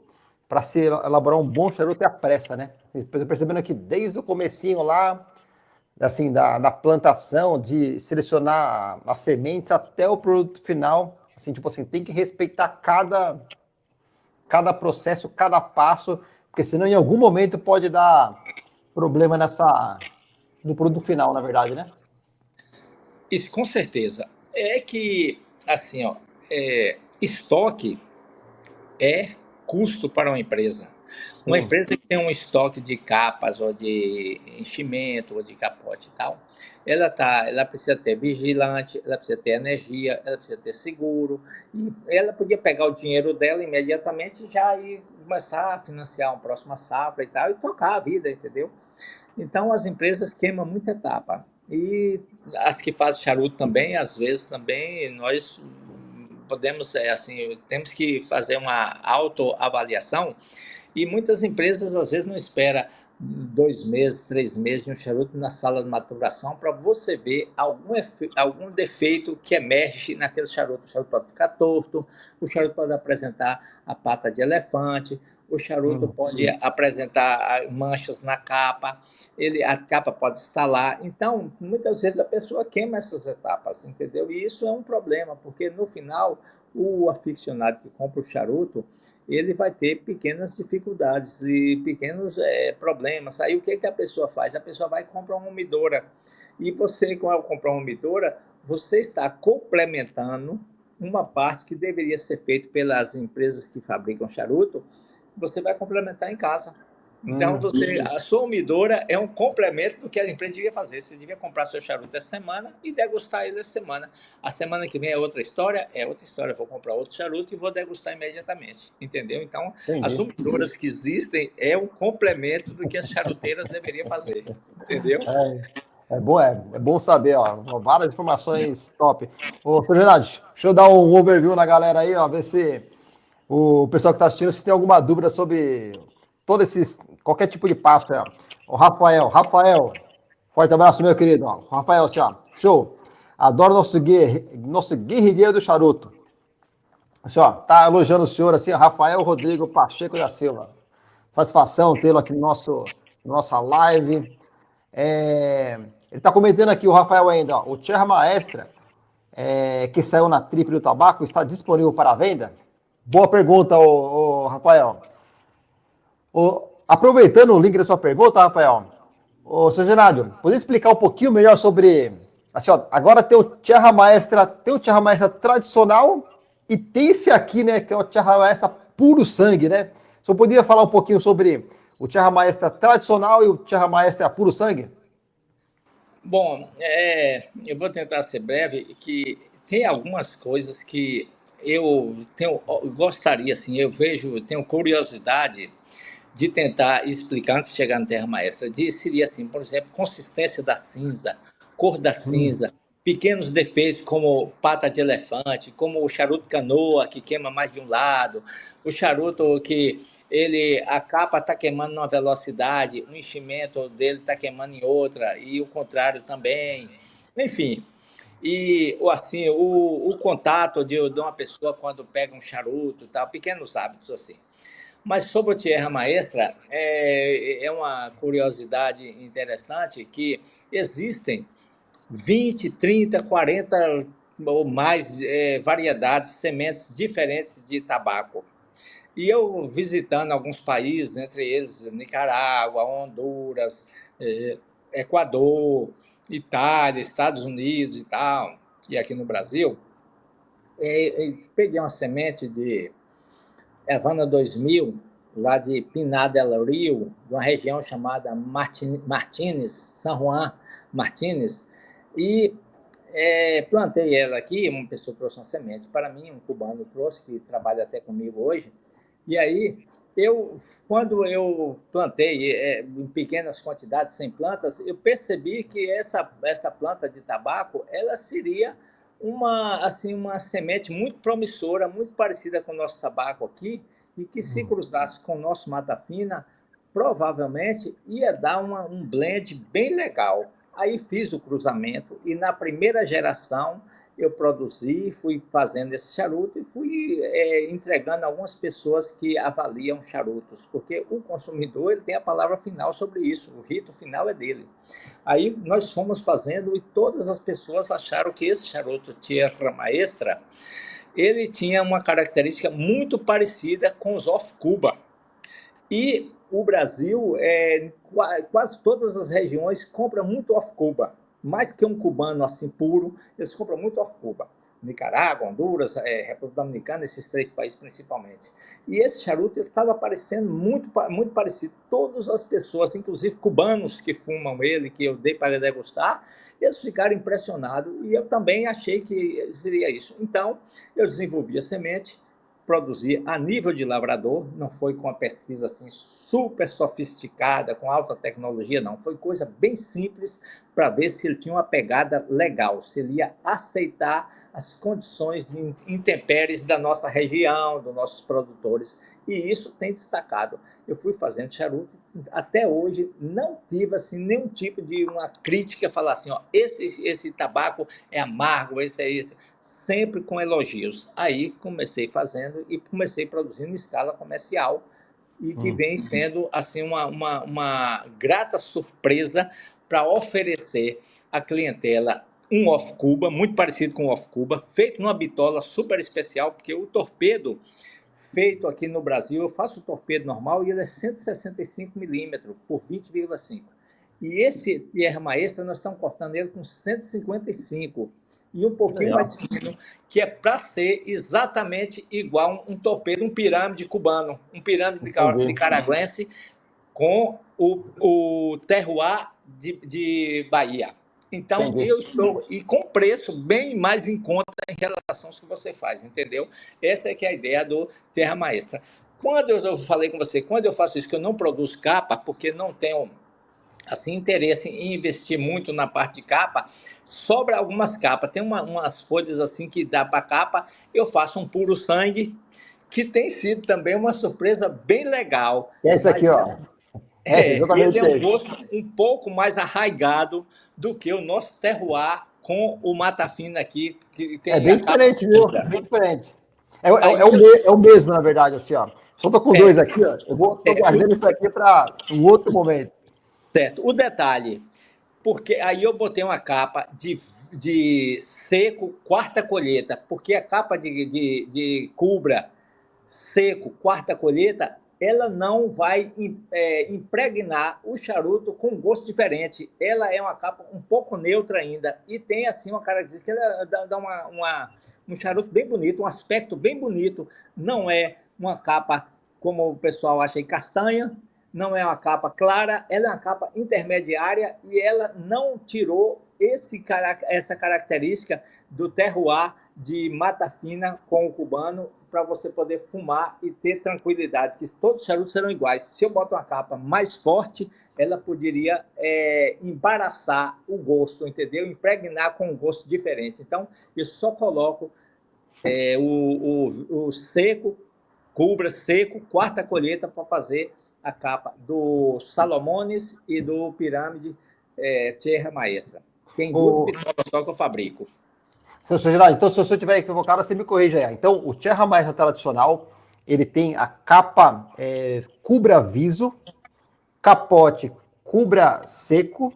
para se elaborar um bom charuto é a pressa, né? Estou percebendo que desde o comecinho lá, assim, da plantação, de selecionar as sementes até o produto final, assim, tipo assim, tem que respeitar cada processo, cada passo, porque senão em algum momento pode dar problema no produto final, na verdade, né? Isso, com certeza. É que, assim, estoque é custo para uma empresa. Sim. Uma empresa que tem um estoque de capas, ou de enchimento, ou de capote e tal, ela precisa ter vigilante, ela precisa ter energia, ela precisa ter seguro, e ela podia pegar o dinheiro dela imediatamente e já ir começar a financiar uma próxima safra e tal, e tocar a vida, entendeu? Então, as empresas queimam muita etapa. E as que fazem charuto também, às vezes também, nós podemos, temos que fazer uma autoavaliação, e muitas empresas, às vezes, não esperam 2 meses, 3 meses de um charuto na sala de maturação para você ver algum defeito que emerge naquele charuto. O charuto pode ficar torto, o charuto pode apresentar a pata de elefante, o charuto pode apresentar manchas na capa, a capa pode estalar. Então, muitas vezes a pessoa queima essas etapas, entendeu? E isso é um problema, porque no final, o aficionado que compra o charuto, ele vai ter pequenas dificuldades e pequenos problemas. Aí o que a pessoa faz? A pessoa vai comprar uma umidora. E você, quando comprar uma umidora, você está complementando uma parte que deveria ser feita pelas empresas que fabricam charuto, você vai complementar em casa. Então, a sua umidora é um complemento do que a empresa devia fazer. Você devia comprar seu charuto essa semana e degustar ele essa semana. A semana que vem é outra história. Vou comprar outro charuto e vou degustar imediatamente. Entendeu? Então, Entendi. as umidoras que existem é um complemento do que as charuteiras deveriam fazer. Entendeu? É bom saber, ó. Várias informações top. Ô, seu Gerardo, deixa eu dar um overview na galera aí, ó, ver se o pessoal que está assistindo, se tem alguma dúvida sobre qualquer tipo de passo aí, ó. O Rafael, forte abraço, meu querido. Ó. Rafael, assim, ó, show. Adoro nosso guerrilheiro do charuto. Assim, ó, tá elogiando o senhor, assim, ó, Rafael Rodrigo Pacheco da Silva. Satisfação tê-lo aqui no nossa live. Ele está comentando aqui, o Rafael ainda, ó, o Tierra Maestra, que saiu na Trip do Tabaco, está disponível para venda? Boa pergunta, Rafael. Aproveitando o link da sua pergunta, Rafael, seu Gerardo, poderia explicar um pouquinho melhor sobre... Assim, ó, agora tem o Tierra Maestra tradicional e tem esse aqui, né, que é o Tierra Maestra puro sangue, né? Você poderia falar um pouquinho sobre o Tierra Maestra tradicional e o Tierra Maestra puro sangue? Bom, eu vou tentar ser breve, que tem algumas coisas que eu gostaria, assim, tenho curiosidade de tentar explicar antes de chegar no Terra Maestra. Seria assim, por exemplo, consistência da cinza, cor da cinza, pequenos defeitos como pata de elefante, como o charuto canoa, que queima mais de um lado, o charuto que a capa está queimando numa velocidade, o enchimento dele está queimando em outra, e o contrário também. Enfim, e assim, o contato de uma pessoa quando pega um charuto, tal, pequenos hábitos assim. Mas sobre o Tierra Maestra, é uma curiosidade interessante que existem 20, 30, 40 ou mais variedades, sementes diferentes de tabaco. E eu visitando alguns países, entre eles Nicarágua, Honduras, Equador, Itália, Estados Unidos e tal, e aqui no Brasil, peguei uma semente de Havana 2000, lá de Pinar del Rio, de uma região chamada Martínez, San Juan Martínez, e plantei ela aqui. Uma pessoa trouxe uma semente para mim, um cubano trouxe, que trabalha até comigo hoje, e aí quando eu plantei em pequenas quantidades, 100 plantas, eu percebi que essa planta de tabaco, ela seria uma semente muito promissora, muito parecida com o nosso tabaco aqui, e que se cruzasse com o nosso mata fina, provavelmente ia dar um blend bem legal. Aí fiz o cruzamento e na primeira geração eu produzi, fui fazendo esse charuto e fui entregando a algumas pessoas que avaliam charutos, porque o consumidor ele tem a palavra final sobre isso, o rito final é dele. Aí nós fomos fazendo e todas as pessoas acharam que esse charuto Tierra Maestra, ele tinha uma característica muito parecida com os off-Cuba. E o Brasil, quase todas as regiões compram muito off-Cuba. Mais que um cubano assim puro, eles compram muito off-Cuba. Nicarágua, Honduras, República Dominicana, esses 3 países principalmente. E esse charuto estava parecendo muito, muito parecido. Todas as pessoas, inclusive cubanos que fumam ele, que eu dei para degustar, eles ficaram impressionados e eu também achei que seria isso. Então, eu desenvolvi a semente, produzi a nível de lavrador, não foi com uma pesquisa assim super sofisticada, com alta tecnologia, não. Foi coisa bem simples para ver se ele tinha uma pegada legal, se ele ia aceitar as condições de intempéries da nossa região, dos nossos produtores. E isso tem destacado. Eu fui fazendo charuto, até hoje não tive assim, nenhum tipo de uma crítica, falar assim, ó, esse tabaco é amargo, esse é esse. Sempre com elogios. Aí comecei fazendo e comecei produzindo em escala comercial, e que vem sendo assim uma grata surpresa para oferecer à clientela um off-Cuba, muito parecido com o off-Cuba, feito numa bitola super especial, porque o torpedo feito aqui no Brasil, eu faço o torpedo normal e ele é 165 milímetros por 20,5. E esse Tierra Maestra, nós estamos cortando ele com 155 e um pouquinho mais fino, que é para ser exatamente igual um torpedo, um pirâmide cubano, um pirâmide nicaragüense com o terroir de Bahia. Então, eu estou, e com preço bem mais em conta em relação ao que você faz, entendeu? Essa é que é a ideia do Terra Maestra. Quando eu falei com você, quando eu faço isso, que eu não produzo capa, porque não tenho assim, interesse em investir muito na parte de capa, sobra algumas capas. Tem umas folhas assim que dá para capa, eu faço um puro sangue, que tem sido também uma surpresa bem legal. Esse aqui, ó. Ele é um gosto um pouco mais arraigado do que o nosso terroir com o Mata Fina aqui. Que tem bem diferente, viu? Bem diferente. É o mesmo, na verdade, assim, ó. Só tô com dois aqui, ó. Eu vou guardando isso aqui para um outro momento. Certo. O detalhe, porque aí eu botei uma capa de seco, quarta colheita, porque a capa de cubra seco, quarta colheita, ela não vai impregnar o charuto com um gosto diferente. Ela é uma capa um pouco neutra ainda e tem assim uma característica, ela dá um charuto bem bonito, um aspecto bem bonito. Não é uma capa, como o pessoal acha aí, castanha, não é uma capa clara, ela é uma capa intermediária e ela não tirou essa característica do terroir de Mata Fina com o cubano, para você poder fumar e ter tranquilidade, que todos os charutos serão iguais. Se eu boto uma capa mais forte, ela poderia embaraçar o gosto, entendeu? Impregnar com um gosto diferente. Então, eu só coloco o seco, cubra seco, quarta colheita, para fazer a capa do Salomones e do Pirâmide Tierra Maestra. Tem duas pistolas só que eu fabrico. Seu Geraldo, então se eu estiver equivocado, você me corrija aí. Então, o Tierra Maestra tradicional, ele tem a capa cubra viso, capote cubra seco,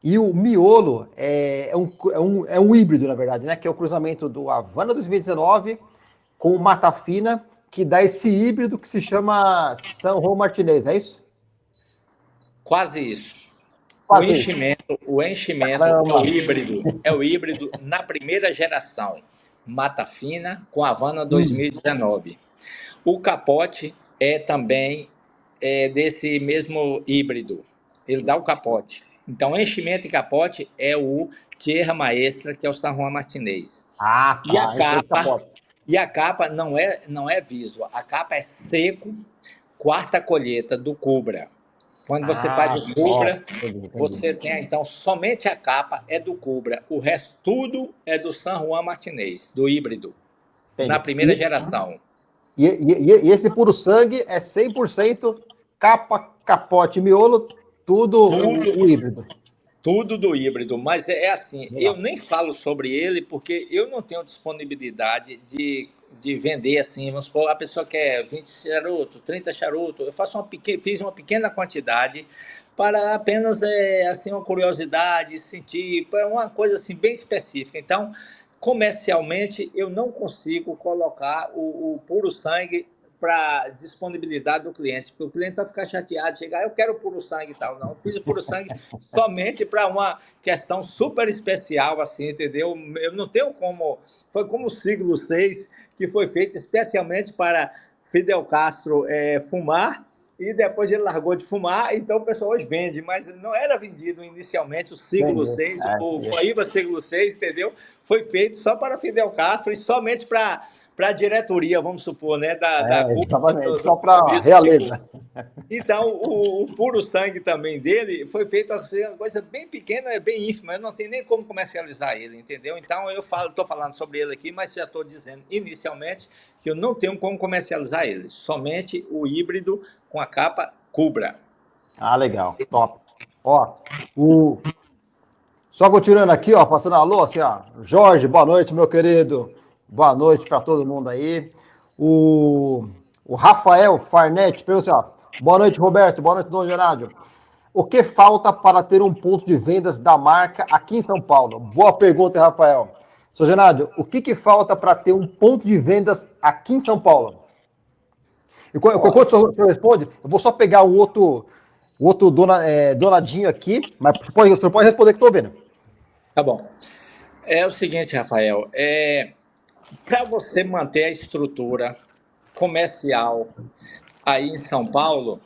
e o miolo é um híbrido, na verdade, né? Que é o cruzamento do Havana 2019 com o Mata Fina, que dá esse híbrido que se chama San Juan Martinez, é isso? Quase isso. O enchimento é o híbrido na primeira geração, Mata Fina com Havana 2019. O capote é também desse mesmo híbrido, ele dá o capote. Então, enchimento e capote é o Tierra Maestra, que é o San Juan Martinez. Ah, tá. E a capa não é viso, a capa é seco, quarta colheita do Cubra. Quando você faz o Cubra, você tem, então, somente a capa é do Cubra. O resto tudo é do San Juan Martinez, do híbrido, na primeira geração. E esse puro sangue é 100% capa, capote e miolo, tudo o híbrido. Tudo do híbrido, mas é assim, eu nem falo sobre ele porque eu não tenho disponibilidade de vender assim, vamos supor, a pessoa quer 20 charutos, 30 charutos, eu fiz uma pequena quantidade para apenas assim, uma curiosidade, sentir, uma coisa assim bem específica. Então, comercialmente, eu não consigo colocar o puro sangue para disponibilidade do cliente, porque o cliente vai ficar chateado, chegar, eu quero puro sangue e tal. Não, eu fiz o puro sangue somente para uma questão super especial, assim, entendeu? Eu não tenho como... Foi como o siglo VI, que foi feito especialmente para Fidel Castro fumar, e depois ele largou de fumar, então o pessoal hoje vende, mas não era vendido inicialmente o siglo VI, o Coíba siglo VI, entendeu? Foi feito só para Fidel Castro e somente para a diretoria, vamos supor, né? Exatamente, só para realeza. Então, o puro sangue também dele foi feito assim, uma coisa bem pequena, bem ínfima, eu não tenho nem como comercializar ele, entendeu? Então, eu estou falando sobre ele aqui, mas já estou dizendo inicialmente que eu não tenho como comercializar ele, somente o híbrido com a capa Cubra. Ah, legal, top. Ó, só continuando aqui, ó, passando a alô, assim, ó, Jorge, boa noite, meu querido. Boa noite para todo mundo aí. O O Rafael Farnete pergunta assim, ó, boa noite, Roberto, boa noite, Dom Genádio. O que falta para ter um ponto de vendas da marca aqui em São Paulo? Boa pergunta, Rafael. Sr. Genádio, o que falta para ter um ponto de vendas aqui em São Paulo? E quando o senhor responde, eu vou só pegar o outro donadinho aqui, mas o senhor pode responder que estou vendo. Tá bom. É o seguinte, Rafael, para você manter a estrutura comercial aí em São Paulo,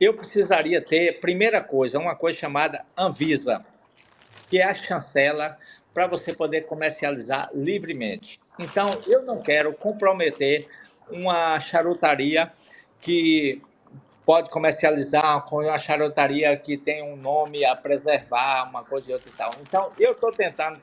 eu precisaria ter, primeira coisa, uma coisa chamada Anvisa, que é a chancela para você poder comercializar livremente. Então, eu não quero comprometer uma charutaria que pode comercializar com uma charutaria que tem um nome a preservar, uma coisa e outra e tal. Então, eu estou tentando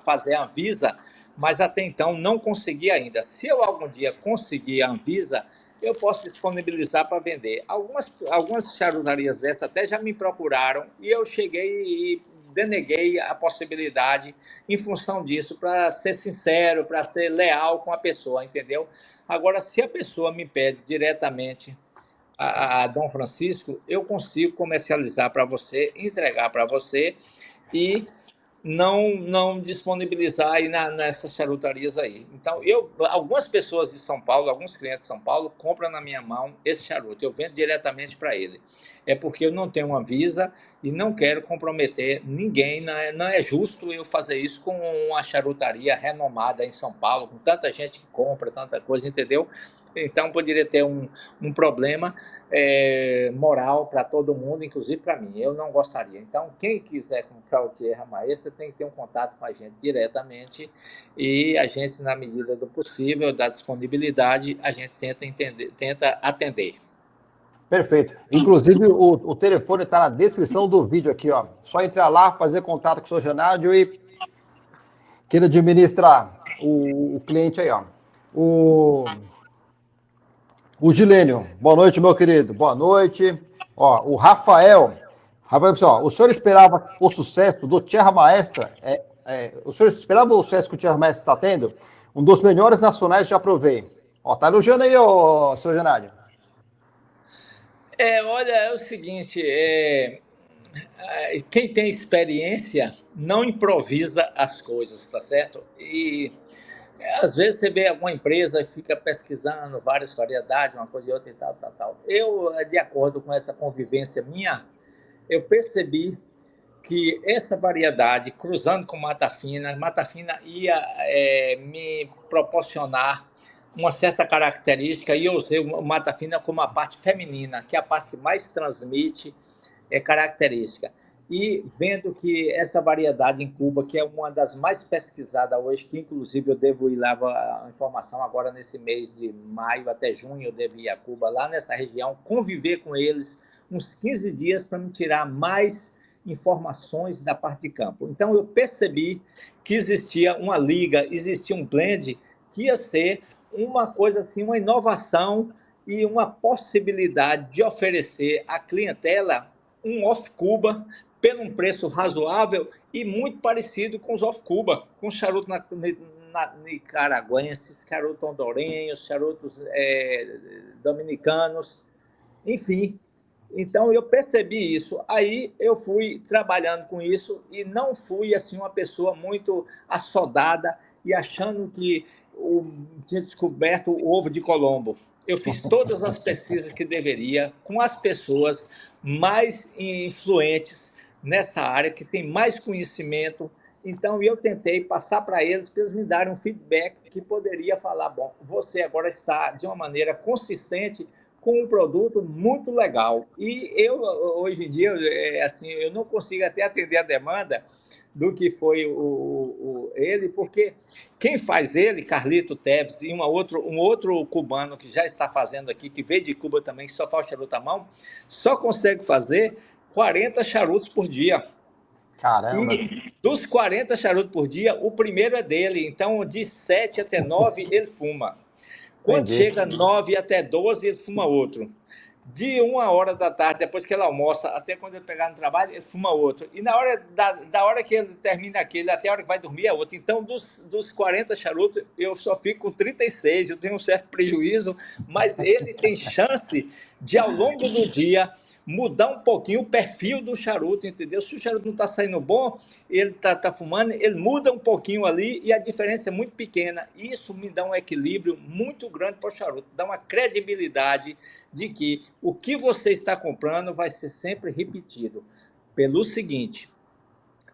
fazer a Anvisa, mas até então não consegui ainda. Se eu algum dia conseguir a Anvisa, eu posso disponibilizar para vender. Algumas charutarias dessas até já me procuraram e eu cheguei e deneguei a possibilidade em função disso, para ser sincero, para ser leal com a pessoa, entendeu? Agora, se a pessoa me pede diretamente a Dom Francisco, eu consigo comercializar para você, entregar para você e não disponibilizar aí nessas charutarias aí. Então, algumas pessoas de São Paulo, alguns clientes de São Paulo, compram na minha mão esse charuto. Eu vendo diretamente para ele. É porque eu não tenho uma Visa e não quero comprometer ninguém. Não é justo eu fazer isso com uma charutaria renomada em São Paulo, com tanta gente que compra, tanta coisa, entendeu? Então, poderia ter um problema moral para todo mundo, inclusive para mim. Eu não gostaria. Então, quem quiser comprar o Tierra Maestra tem que ter um contato com a gente diretamente e a gente, na medida do possível, da disponibilidade, a gente tenta atender. Perfeito. Inclusive, o telefone está na descrição do vídeo aqui, ó. Só entrar lá, fazer contato com o seu Genádio e que ele administra o cliente aí, ó. O Gilênio, boa noite, meu querido. Boa noite. Ó, o Rafael, pessoal, o senhor esperava o sucesso do Tierra Maestra? O senhor esperava o sucesso que o Tierra Maestra está tendo? Um dos melhores nacionais, já provei. Ó, tá elogiando aí, ô, seu Genádio. Olha, é o seguinte, quem tem experiência não improvisa as coisas, tá certo? E às vezes você vê alguma empresa e fica pesquisando várias variedades, uma coisa e outra e tal. Eu, de acordo com essa convivência minha, eu percebi que essa variedade, cruzando com Mata Fina ia me proporcionar uma certa característica, e eu usei o Mata Fina como a parte feminina, que é a parte que mais transmite característica. E vendo que essa variedade em Cuba, que é uma das mais pesquisadas hoje, que inclusive eu devo ir lá, a informação agora nesse mês de maio até junho, eu devo ir a Cuba, lá nessa região, conviver com eles uns 15 dias para me tirar mais informações da parte de campo. Então eu percebi que existia uma liga, existia um blend que ia ser uma coisa assim, uma inovação e uma possibilidade de oferecer à clientela um off-Cuba pelo um preço razoável e muito parecido com os off-Cuba, com charutos nicaragüenses, charutos hondurenhos, charutos dominicanos, enfim. Então, eu percebi isso. Aí, eu fui trabalhando com isso e não fui assim, uma pessoa muito assodada e achando que tinha descoberto o ovo de Colombo. Eu fiz todas as pesquisas que deveria com as pessoas mais influentes nessa área, que tem mais conhecimento. Então, eu tentei passar para eles me darem um feedback que poderia falar, bom, você agora está de uma maneira consistente com um produto muito legal. E eu, hoje em dia, assim, eu não consigo até atender a demanda do que foi ele, porque quem faz ele, Carlito Teves, e um outro cubano que já está fazendo aqui, que veio de Cuba também, que só faz charuto à mão, só consegue fazer 40 charutos por dia. Caramba! E dos 40 charutos por dia, o primeiro é dele. Então, de 7 até 9, ele fuma. Quando chega 9 até 12, ele fuma outro. de 1 hora da tarde, depois que ele almoça, até quando ele pegar no trabalho, ele fuma outro. E na hora da hora que ele termina aquele, até a hora que vai dormir, é outro. Então, dos 40 charutos, eu só fico com 36, eu tenho um certo prejuízo, mas ele tem chance de, ao longo do dia, mudar um pouquinho o perfil do charuto, entendeu? Se o charuto não está saindo bom, ele tá fumando, ele muda um pouquinho ali e a diferença é muito pequena. Isso me dá um equilíbrio muito grande para o charuto, dá uma credibilidade de que o que você está comprando vai ser sempre repetido. Pelo seguinte,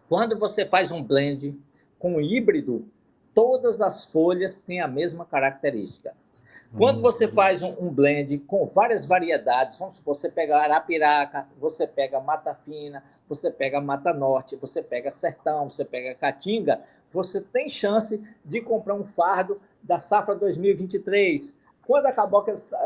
quando você faz um blend com híbrido, todas as folhas têm a mesma característica. Quando você faz um blend com várias variedades, vamos supor, você pega Arapiraca, você pega Mata Fina, você pega Mata Norte, você pega Sertão, você pega Caatinga, você tem chance de comprar um fardo da safra 2023. Quando acabou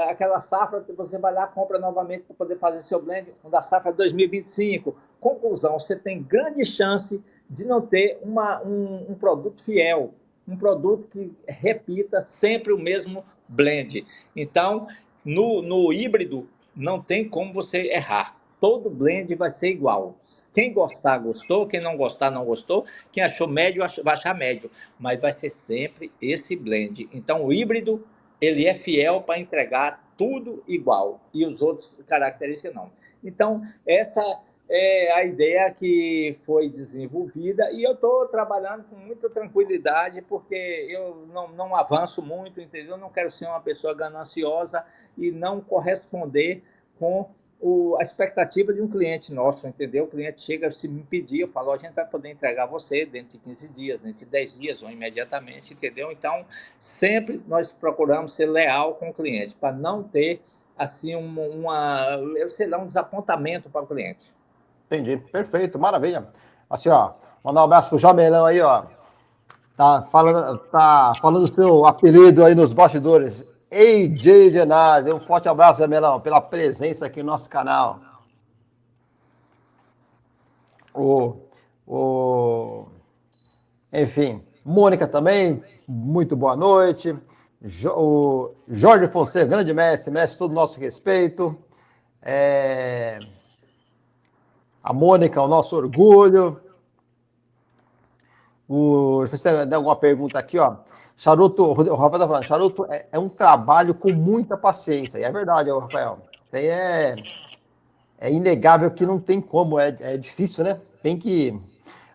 aquela safra, você vai lá e compra novamente para poder fazer seu blend da safra 2025. Conclusão, você tem grande chance de não ter um produto fiel, um produto que repita sempre o mesmo blend. Então, no híbrido, não tem como você errar. Todo blend vai ser igual. Quem gostar, gostou. Quem não gostar, não gostou. Quem achou médio, vai achar médio. Mas vai ser sempre esse blend. Então, o híbrido, ele é fiel para entregar tudo igual. E os outros características não. Então, essa é a ideia que foi desenvolvida e eu estou trabalhando com muita tranquilidade porque eu não avanço muito, entendeu? Eu não quero ser uma pessoa gananciosa e não corresponder com a expectativa de um cliente nosso, entendeu? O cliente chega, se me pedir, eu falo, a gente vai poder entregar você dentro de 15 dias, dentro de 10 dias ou imediatamente, entendeu? Então, sempre nós procuramos ser leal com o cliente, para não ter, assim, um desapontamento para o cliente. Entendi, perfeito, maravilha. Assim, ó, mandar um abraço pro Jamelão aí, ó. Tá falando o seu apelido aí nos bastidores. AJ Genazzi. Um forte abraço, Jamelão, pela presença aqui no nosso canal. Enfim, Mônica também, muito boa noite. O Jorge Fonseca, grande mestre, merece todo o nosso respeito. A Mônica, o nosso orgulho. Deixa eu ver se tem alguma pergunta aqui, ó. Charuto, o Rafael tá falando, charuto é um trabalho com muita paciência. E é verdade, Rafael. Isso aí é inegável que não tem como, é difícil, né? Tem que...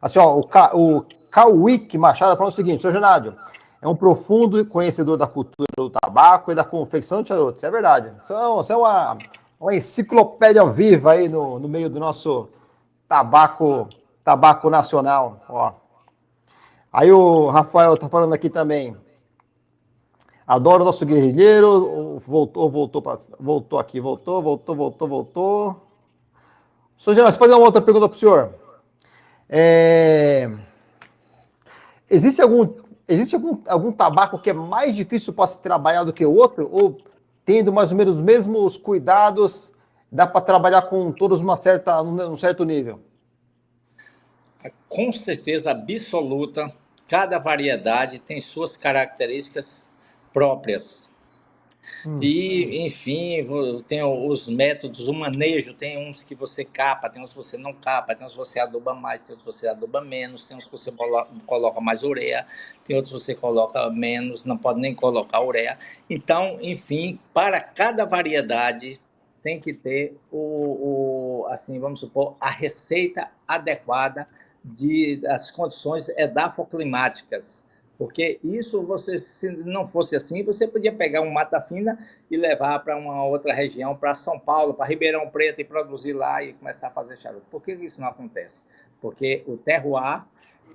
Assim, ó, o Cauíque Machado falando o seguinte, seu Genádio, é um profundo conhecedor da cultura do tabaco e da confecção de charuto. Isso é verdade. Isso é uma enciclopédia viva aí no meio do nosso tabaco nacional, ó. Aí o Rafael tá falando aqui também. Adoro o nosso guerrilheiro. Voltou aqui. Sr. Geraldo, fazer uma outra pergunta para o senhor. Existe algum tabaco que é mais difícil para se trabalhar do que o outro? Ou tendo mais ou menos os mesmos cuidados, dá para trabalhar com todos num certo nível? Com certeza absoluta, cada variedade tem suas características próprias. E, enfim, tem os métodos, o manejo, tem uns que você capa, tem uns que você não capa, tem uns que você aduba mais, tem uns que você aduba menos, tem uns que você coloca mais ureia, tem outros que você coloca menos, não pode nem colocar ureia. Então, enfim, para cada variedade tem que ter assim, vamos supor, a receita adequada das condições edafoclimáticas. Porque isso, se não fosse assim, você podia pegar um Mata Fina e levar para uma outra região, para São Paulo, para Ribeirão Preto, e produzir lá e começar a fazer charuto. Por que isso não acontece? Porque o terroir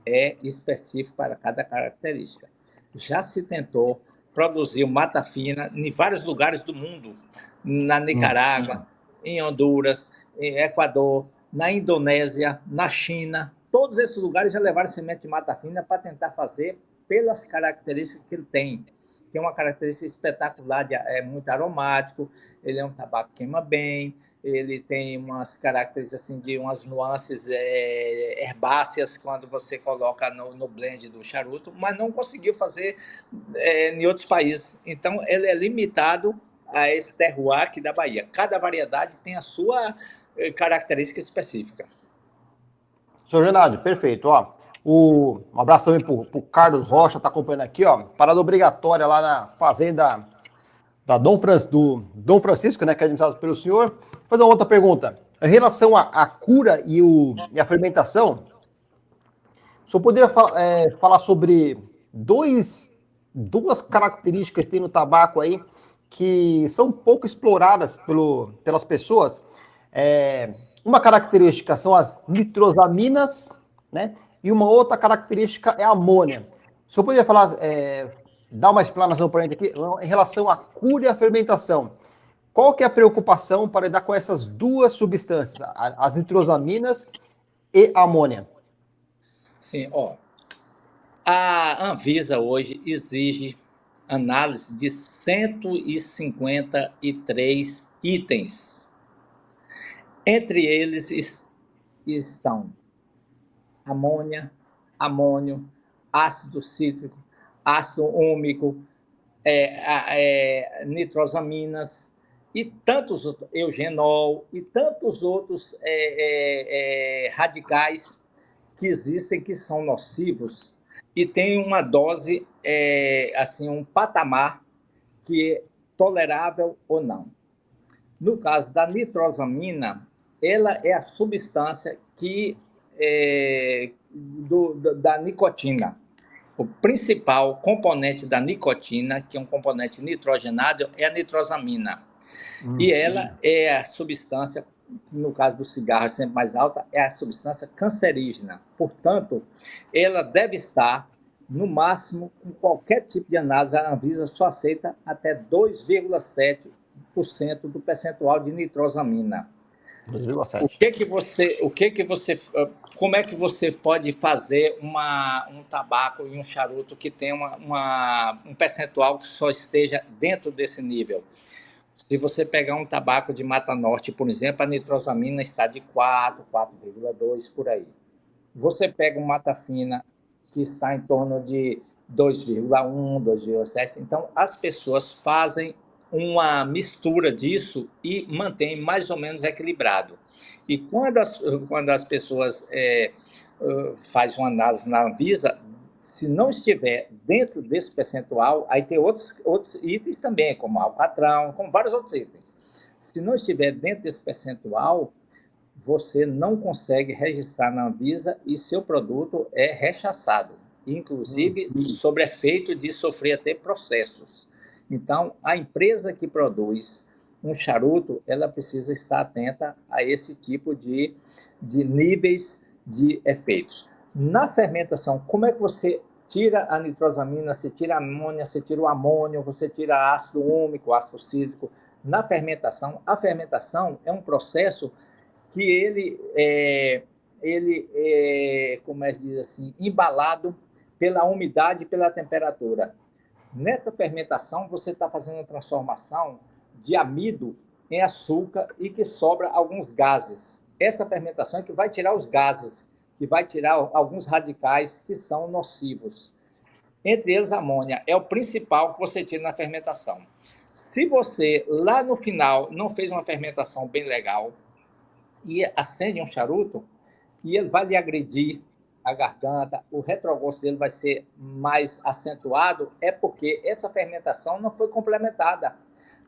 é específico para cada característica. Já se tentou produzir o Mata Fina em vários lugares do mundo, na Nicarágua, em Honduras, em Equador, na Indonésia, na China. Todos esses lugares já levaram semente de Mata Fina para tentar fazer pelas características que ele tem. Tem uma característica espetacular, é muito aromático, ele é um tabaco que queima bem, ele tem umas características assim, de umas nuances herbáceas quando você coloca no blend do charuto, mas não conseguiu fazer em outros países. Então, ele é limitado a esse terroir aqui da Bahia. Cada variedade tem a sua característica específica. Senhor Genádio, perfeito. Ó, um abraço também pro Carlos Rocha, tá acompanhando aqui, ó. Parada obrigatória lá na fazenda do Dom Francisco, né, que é administrado pelo senhor. Vou fazer uma outra pergunta. Em relação à cura e a fermentação, o senhor poderia falar sobre duas características que tem no tabaco aí que são pouco exploradas pelas pessoas? Uma característica são as nitrosaminas, né? E uma outra característica é a amônia. O senhor poderia falar, dar uma explanação para a gente aqui em relação à cura e à fermentação? Qual que é a preocupação para lidar com essas duas substâncias, as nitrosaminas e a amônia? Sim, ó. A Anvisa hoje exige análise de 153 itens. Entre eles estão amônia, amônio, ácido cítrico, ácido úmico, nitrosaminas e tantos outros, eugenol e tantos outros radicais que existem que são nocivos e tem uma dose, assim, um patamar que é tolerável ou não. No caso da nitrosamina, ela é a substância que da nicotina. O principal componente da nicotina, que é um componente nitrogenado, é a nitrosamina. E ela é a substância, no caso do cigarro, sempre mais alta, é a substância cancerígena. Portanto, ela deve estar, no máximo, com qualquer tipo de análise, a Anvisa só aceita até 2,7% do percentual de nitrosamina. 2,7. Como é que você pode fazer um tabaco e um charuto que tem um percentual que só esteja dentro desse nível? Se você pegar um tabaco de Mata Norte, por exemplo, a nitrosamina está de 4,2 por aí. Você pega um Mata Fina, que está em torno de 2,1, 2,7. Então, as pessoas fazem uma mistura disso e mantém mais ou menos equilibrado. E quando as pessoas fazem uma análise na Anvisa, se não estiver dentro desse percentual, aí tem outros itens também, como alcatrão, como vários outros itens. Se não estiver dentro desse percentual, você não consegue registrar na Anvisa e seu produto é rechaçado, inclusive sob efeito de sofrer até processos. Então, a empresa que produz um charuto, ela precisa estar atenta a esse tipo de níveis de efeitos. Na fermentação, como é que você tira a nitrosamina, você tira a amônia, você tira o amônio, você tira ácido úmico, ácido cítrico? Na fermentação, a fermentação é um processo que ele como é que diz assim, embalado pela umidade e pela temperatura. Nessa fermentação, você está fazendo uma transformação de amido em açúcar e que sobra alguns gases. Essa fermentação é que vai tirar os gases, que vai tirar alguns radicais que são nocivos. Entre eles, a amônia é o principal que você tira na fermentação. Se você, lá no final, não fez uma fermentação bem legal e acende um charuto, e ele vai lhe agredir a garganta, o retrogosto dele vai ser mais acentuado, é porque essa fermentação não foi complementada.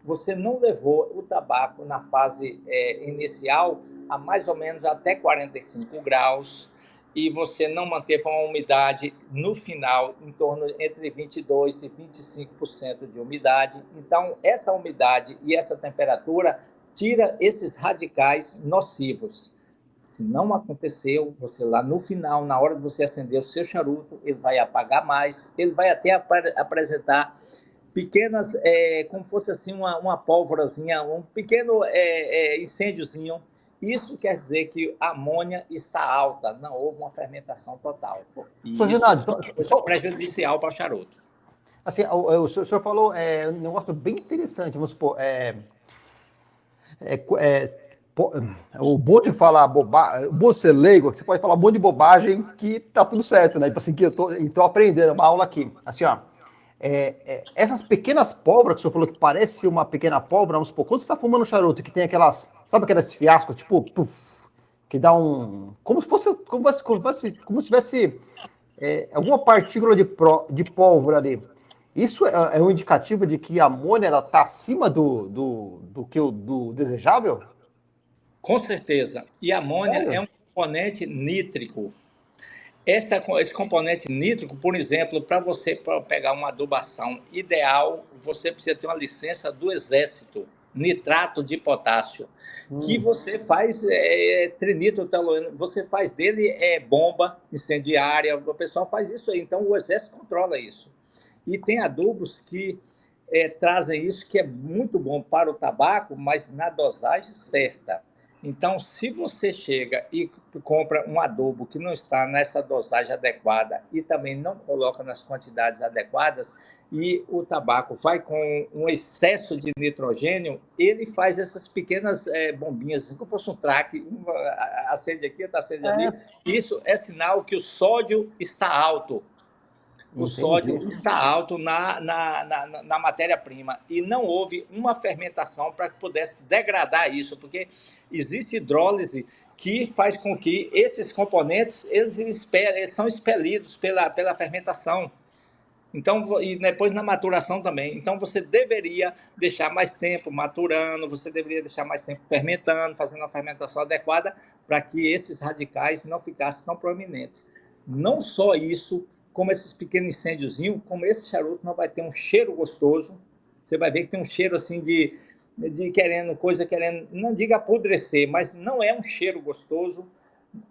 Você não levou o tabaco na fase inicial a mais ou menos até 45 graus e você não manteve uma umidade no final em torno entre 22% e 25% de umidade. Então, essa umidade e essa temperatura tira esses radicais nocivos. Se não aconteceu, você lá no final, na hora de você acender o seu charuto, ele vai apagar mais, ele vai até apresentar pequenas, como fosse assim uma pólvorazinha, um pequeno incêndiozinho. Isso quer dizer que a amônia está alta, não houve uma fermentação total. E isso é prejudicial para o charuto. Assim, o senhor falou um negócio bem interessante, vamos supor, o bom de falar bobagem, o bom de ser leigo, você pode falar um monte de bobagem que tá tudo certo, né? Tipo assim, que eu tô aprendendo uma aula aqui. Assim, ó, Essas pequenas pólvoras que o senhor falou que parece uma pequena pólvora, vamos supor, quando você está fumando charuto, que tem aquelas, sabe aquelas fiascos, tipo, puf, que dá um, como se tivesse alguma partícula de pólvora ali. Isso é um indicativo de que a amônia está acima do desejável? Com certeza. E a amônia é Sério? um componente nítrico. Esse componente nítrico, por exemplo, para você pegar uma adubação ideal, você precisa ter uma licença do Exército, nitrato de potássio, que Hum, você faz trinitrotolueno, você faz dele bomba incendiária, o pessoal faz isso aí, então o Exército controla isso. E tem adubos que trazem isso, que é muito bom para o tabaco, mas na dosagem certa. Então, se você chega e compra um adubo que não está nessa dosagem adequada e também não coloca nas quantidades adequadas, e o tabaco vai com um excesso de nitrogênio, ele faz essas pequenas bombinhas, assim, como fosse um traque, acende aqui, outra acende ali. é, Isso é sinal que o sódio está alto. O sódio entendi. está alto na matéria-prima e não houve uma fermentação para que pudesse degradar isso, porque existe hidrólise que faz com que esses componentes eles são expelidos pela fermentação. Então, e depois na maturação também. Então, você deveria deixar mais tempo maturando, você deveria deixar mais tempo fermentando, fazendo a fermentação adequada para que esses radicais não ficassem tão proeminentes. Não só isso, como esses pequenos incêndiozinhos, como esse charuto não vai ter um cheiro gostoso. Você vai ver que tem um cheiro assim de querendo, não diga apodrecer, mas não é um cheiro gostoso.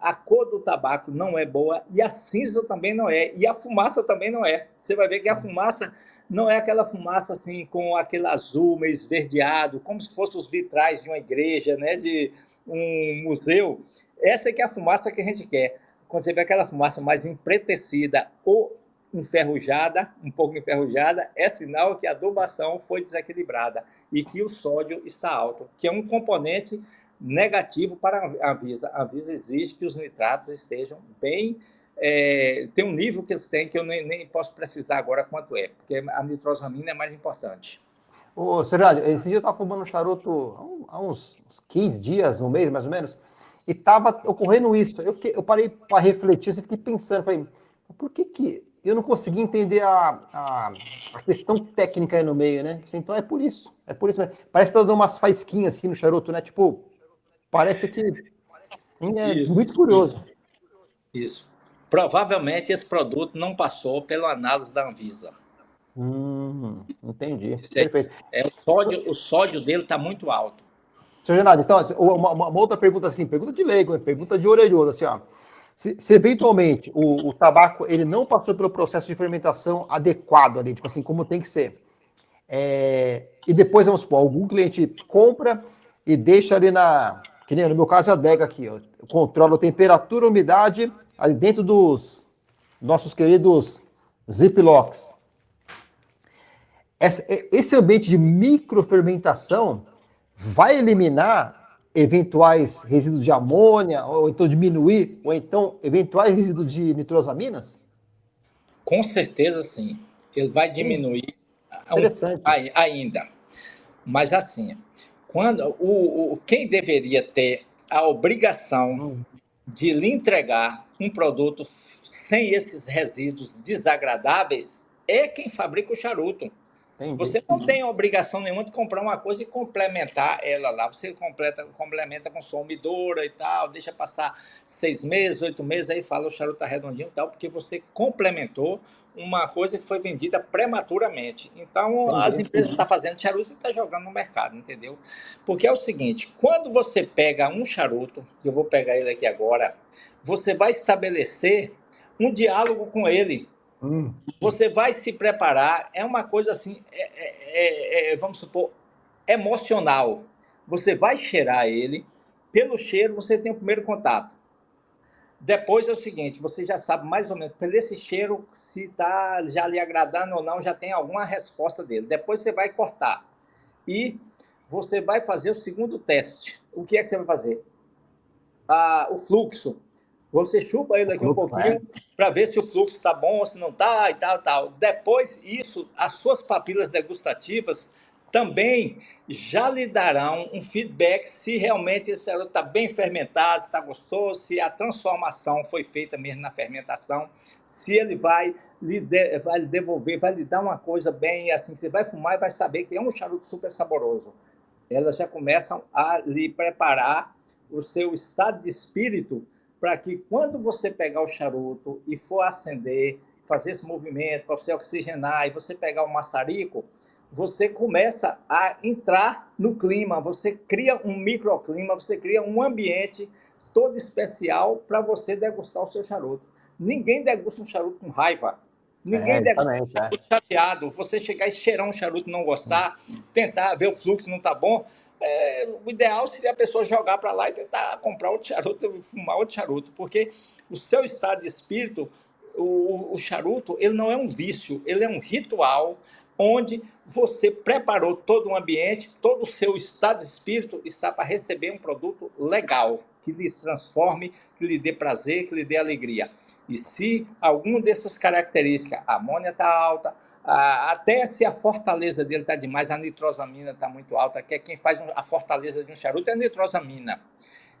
A cor do tabaco não é boa e a cinza também não é, e a fumaça também não é. Você vai ver que a fumaça não é aquela fumaça assim com aquele azul meio esverdeado, como se fossem os vitrais de uma igreja, né, de um museu. Essa é que é a fumaça que a gente quer. Quando você vê aquela fumaça mais empretecida ou enferrujada, um pouco enferrujada, é sinal que a adubação foi desequilibrada e que o sódio está alto, que é um componente negativo para a Anvisa. A Anvisa exige que os nitratos estejam bem. Tem um nível que eles têm que eu nem posso precisar agora quanto é, porque a nitrosamina é mais importante. Ô, Sérgio, esse dia eu estava fumando um charuto há uns 15 dias, um mês mais ou menos, e estava ocorrendo isso. Eu parei para refletir, assim, fiquei pensando, falei, por que eu não consegui entender a questão técnica aí no meio, né? Então é por isso mesmo. Parece que tá dando umas faísquinhas aqui no charuto, né? Tipo, parece que é Isso, muito curioso. isso. Provavelmente esse produto não passou pela análise da Anvisa. Entendi. Esse aí, Perfeito. o sódio dele está muito alto. Seu Renato, então, assim, uma outra pergunta assim, pergunta de leigo, pergunta de orelhoso, assim, ó. Se eventualmente o tabaco ele não passou pelo processo de fermentação adequado ali, tipo assim, como tem que ser, e depois, vamos supor, algum cliente compra e deixa ali que nem no meu caso é a adega aqui, ó, controla a temperatura, a umidade ali dentro dos nossos queridos Ziplocs. Esse ambiente de microfermentação vai eliminar eventuais resíduos de amônia, ou então diminuir, ou então eventuais resíduos de nitrosaminas? Com certeza, sim. Ele vai diminuir Interessante. ainda. Mas assim, quando quem deveria ter a obrigação Hum, de lhe entregar um produto sem esses resíduos desagradáveis é quem fabrica o charuto. entendi. Você não tem obrigação nenhuma de comprar uma coisa e complementar ela lá. Você complementa com sua umidora e tal, deixa passar 6 meses, 8 meses, aí fala o charuto está redondinho e tal, porque você complementou uma coisa que foi vendida prematuramente. Então, as Entendi. empresas estão fazendo charuto e estão jogando no mercado, entendeu? Porque é o seguinte, quando você pega um charuto, que eu vou pegar ele aqui agora, você vai estabelecer um diálogo com ele. Hum, Você vai se preparar, é uma coisa assim, vamos supor, emocional. Você vai cheirar ele, pelo cheiro você tem o primeiro contato. Depois é o seguinte, você já sabe mais ou menos, pelo esse cheiro, se está já lhe agradando ou não, já tem alguma resposta dele. Depois você vai cortar e você vai fazer o segundo teste. O que é que você vai fazer? O fluxo. Você chupa ele aqui um pouquinho para ver se o fluxo está bom ou se não está e tal, tal. Depois, isso, as suas papilas degustativas também já lhe darão um feedback se realmente esse charuto está bem fermentado, se está gostoso, se a transformação foi feita mesmo na fermentação, se ele vai lhe devolver, vai lhe dar uma coisa bem assim, você vai fumar e vai saber que é um charuto super saboroso. Elas já começam a lhe preparar o seu estado de espírito para que quando você pegar o charuto e for acender, fazer esse movimento para você oxigenar e você pegar o maçarico, você começa a entrar no clima, você cria um microclima, você cria um ambiente todo especial para você degustar o seu charuto. Ninguém degusta um charuto com raiva. Ninguém degusta um charuto chateado. Você chegar e cheirar um charuto e não gostar, tentar ver o fluxo não está bom, o ideal seria a pessoa jogar para lá e tentar comprar outro charuto, fumar outro charuto, porque o seu estado de espírito, o charuto, ele não é um vício, ele é um ritual onde você preparou todo um ambiente, todo o seu estado de espírito está para receber um produto legal, que lhe transforme, que lhe dê prazer, que lhe dê alegria. E se alguma dessas características, a amônia está alta, até se a fortaleza dele está demais, a nitrosamina está muito alta, que é quem faz a fortaleza de um charuto é a nitrosamina.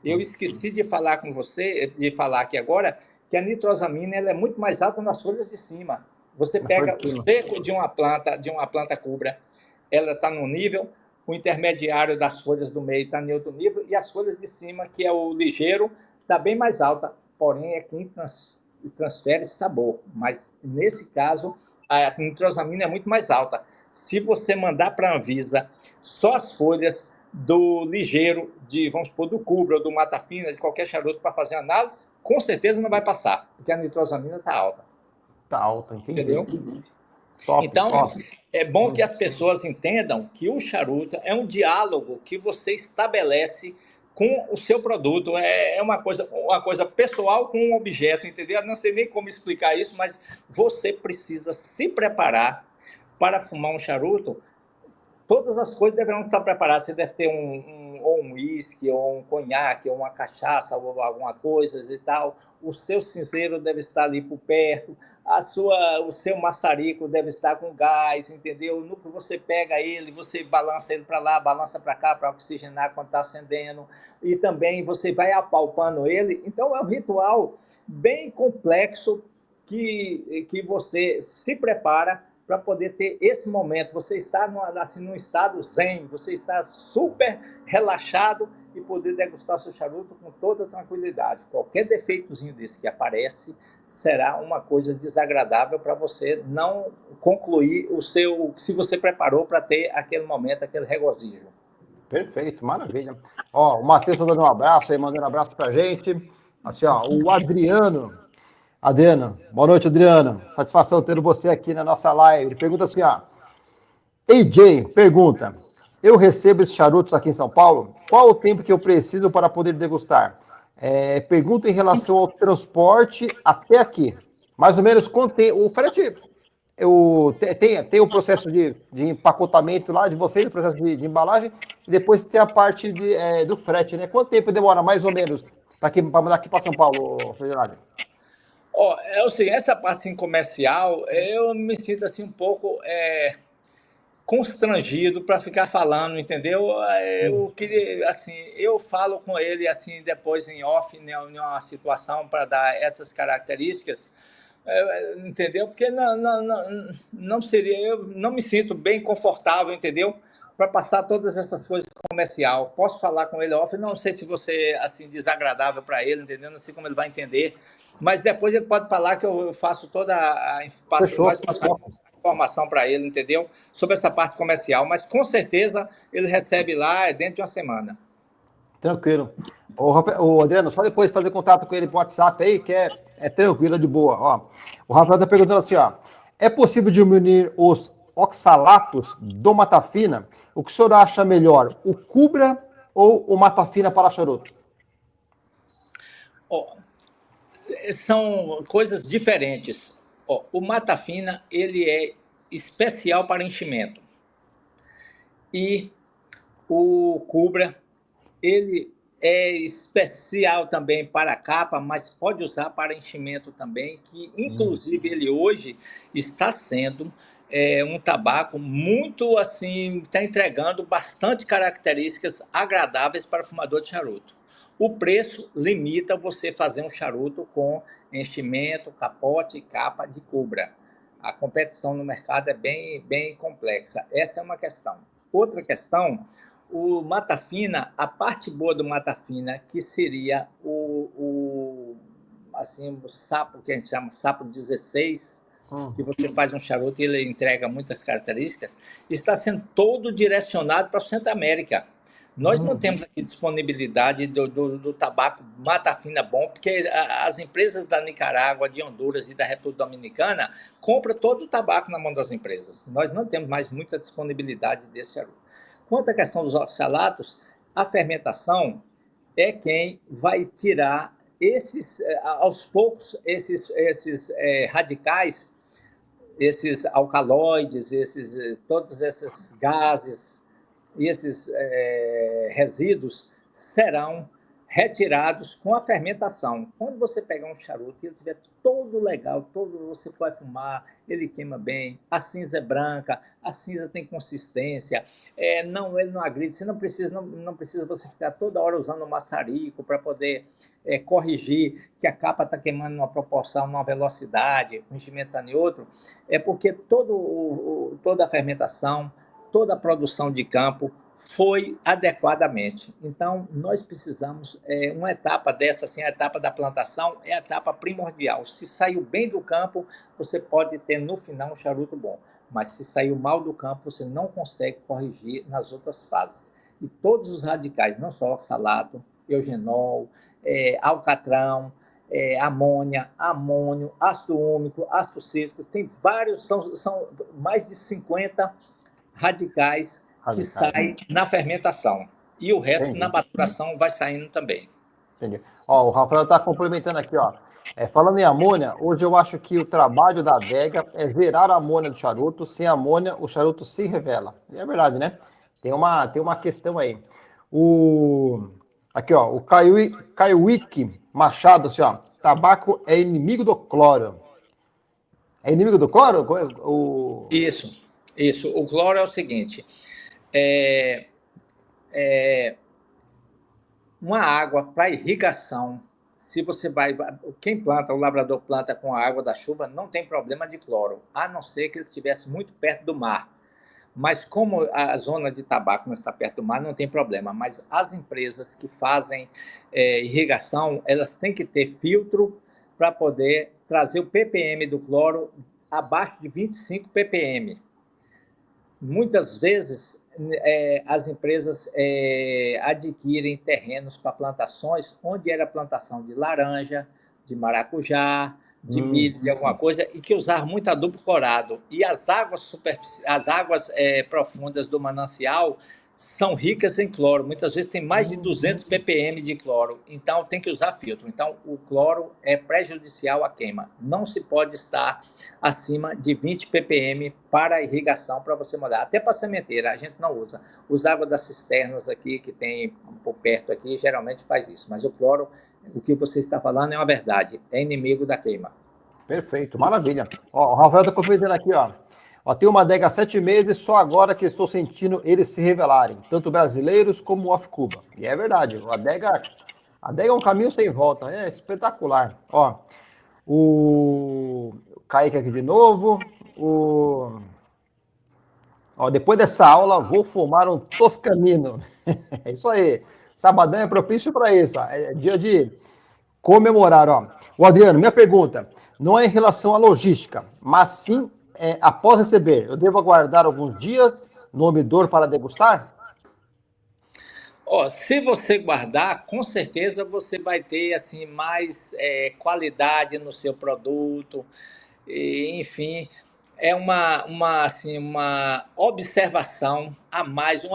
Eu esqueci de falar com você, de falar aqui agora, que a nitrosamina ela é muito mais alta nas folhas de cima. Você pega o seco de uma planta cubra, ela está no nível, o intermediário das folhas do meio está em outro nível, e as folhas de cima, que é o ligeiro, está bem mais alta, porém é quem transfere sabor. Mas, nesse caso, a nitrosamina é muito mais alta. Se você mandar para a Anvisa só as folhas do ligeiro, vamos supor, do cubra ou do mata fina, de qualquer charuto para fazer análise, com certeza não vai passar, porque a nitrosamina está alta. Está alta, entendi. Entendeu? Top, então, top. É bom que as pessoas entendam que o charuto é um diálogo que você estabelece com o seu produto. É uma coisa pessoal com um objeto, entendeu? Não sei nem como explicar isso, mas você precisa se preparar para fumar um charuto. Todas as coisas deverão estar preparadas. Você deve ter ou um uísque, ou um conhaque, ou uma cachaça, ou alguma coisa e tal. O seu cinzeiro deve estar ali por perto. O seu maçarico deve estar com gás, entendeu? No que você pega ele, você balança ele para lá, balança para cá, para oxigenar quando está acendendo. E também você vai apalpando ele. Então, é um ritual bem complexo que você se prepara para poder ter esse momento. Você está num estado zen, você está super relaxado e poder degustar seu charuto com toda tranquilidade. Qualquer defeitozinho desse que aparece será uma coisa desagradável para você não concluir se você preparou para ter aquele momento, aquele regozijo. Perfeito, maravilha. Ó, o Matheus tá dando um abraço aí, mandando um abraço pra gente. Assim, ó, o Adriano, boa noite, Adriano. Satisfação tendo você aqui na nossa live. Ele pergunta assim, ó. AJ pergunta: eu recebo esses charutos aqui em São Paulo? Qual o tempo que eu preciso para poder degustar? Pergunta em relação ao transporte até aqui. Mais ou menos quanto tem. O frete. Tem o processo de empacotamento lá de vocês, o processo de embalagem, e depois tem a parte do frete, né? Quanto tempo demora, mais ou menos, para mandar aqui para São Paulo, Federal? Assim, essa parte assim, comercial, eu me sinto assim um pouco constrangido para ficar falando, entendeu? Eu queria, assim, eu falo com ele assim depois em off, né, em uma situação para dar essas características, entendeu? Porque não seria, eu não me sinto bem confortável, entendeu? Para passar todas essas coisas comercial. Posso falar com ele off, não sei se você assim desagradável para ele, entendeu? Não sei como ele vai entender, mas depois ele pode falar que eu faço toda a informação para ele, entendeu? Sobre essa parte comercial, mas com certeza ele recebe lá dentro de uma semana. Tranquilo. Ô, Adriano, só depois fazer contato com ele por WhatsApp aí, que é tranquilo, de boa. Ó, o Rafael está perguntando assim, ó, é possível diminuir os oxalatos do Mata Fina? O que o senhor acha melhor, o Cubra ou o Mata Fina para charuto? São coisas diferentes. O Mata Fina, ele é especial para enchimento. E o Cubra, ele é especial também para a capa, mas pode usar para enchimento também, que inclusive ele hoje está sendo um tabaco muito assim, está entregando bastante características agradáveis para o fumador de charuto. O preço limita você fazer um charuto com enchimento, capote e capa de cobra. A competição no mercado é bem complexa. Essa é uma questão. Outra questão, o Mata Fina, a parte boa do Mata Fina, que seria assim, o sapo, que a gente chama sapo 16, que você faz um charuto e ele entrega muitas características, está sendo todo direcionado para o Centro América. Nós não temos aqui disponibilidade do tabaco Mata Fina bom, porque as empresas da Nicarágua, de Honduras e da República Dominicana compram todo o tabaco na mão das empresas. Nós não temos mais muita disponibilidade desse charuto. Quanto à questão dos oxalatos, a fermentação é quem vai tirar aos poucos, esses radicais, esses alcaloides, todos esses gases e esses resíduos serão retirados com a fermentação. Quando você pegar um charuto e ele estiver todo legal, você for fumar, ele queima bem, a cinza é branca, a cinza tem consistência, ele não agride, você não precisa você ficar toda hora usando um maçarico para poder corrigir que a capa está queimando numa proporção, numa velocidade, um enchimento está em outro, porque toda a fermentação, toda a produção de campo foi adequadamente. Então, nós precisamos, uma etapa dessa, assim, a etapa da plantação é a etapa primordial. Se saiu bem do campo, você pode ter no final um charuto bom, mas se saiu mal do campo, você não consegue corrigir nas outras fases. E todos os radicais, não só oxalato, eugenol, alcatrão, amônia, amônio, ácido úmico, ácido cítrico, tem vários, são mais de 50 radicais que sai na fermentação. E o resto, na maturação, vai saindo também. Entendi. Ó, o Rafael está complementando aqui, ó. Falando em amônia, hoje eu acho que o trabalho da adega é zerar a amônia do charuto. Sem amônia, o charuto se revela. E é verdade, né? Tem uma questão aí. Aqui, ó, o Caiuíque Machado, assim, ó. Tabaco é inimigo do cloro. É inimigo do cloro? Isso. O cloro é o seguinte... uma água para irrigação, se você quem planta, o lavrador planta com a água da chuva, não tem problema de cloro, a não ser que ele estivesse muito perto do mar. Mas como a zona de tabaco não está perto do mar, não tem problema. Mas as empresas que fazem irrigação, elas têm que ter filtro para poder trazer o ppm do cloro abaixo de 25 ppm. Muitas vezes as empresas adquirem terrenos para plantações onde era plantação de laranja, de maracujá, de milho, de alguma coisa, e que usar muito adubo clorado. E as águas profundas do manancial são ricas em cloro. Muitas vezes tem mais de 200 ppm de cloro. Então, tem que usar filtro. Então, o cloro é prejudicial à queima. Não se pode estar acima de 20 ppm para irrigação, para você molhar. Até para sementeira, a gente não usa. Usa água das cisternas aqui, que tem por perto aqui, geralmente faz isso. Mas o cloro, o que você está falando é uma verdade. É inimigo da queima. Perfeito, maravilha. Ó, o Rafael está convidando aqui, ó. Tem uma adega há 7 meses, só agora que estou sentindo eles se revelarem, tanto brasileiros como off-Cuba. E é verdade, a adega é um caminho sem volta, é espetacular. Ó, o Kaique aqui de novo. Depois dessa aula, vou fumar um toscanino. É isso aí. Sabadão é propício para isso. É dia de comemorar. Ó. O Adriano, minha pergunta, não é em relação à logística, mas sim após receber. Eu devo aguardar alguns dias no omidor para degustar? Se você guardar, com certeza você vai ter assim, mais qualidade no seu produto. E, enfim, é uma observação a mais, um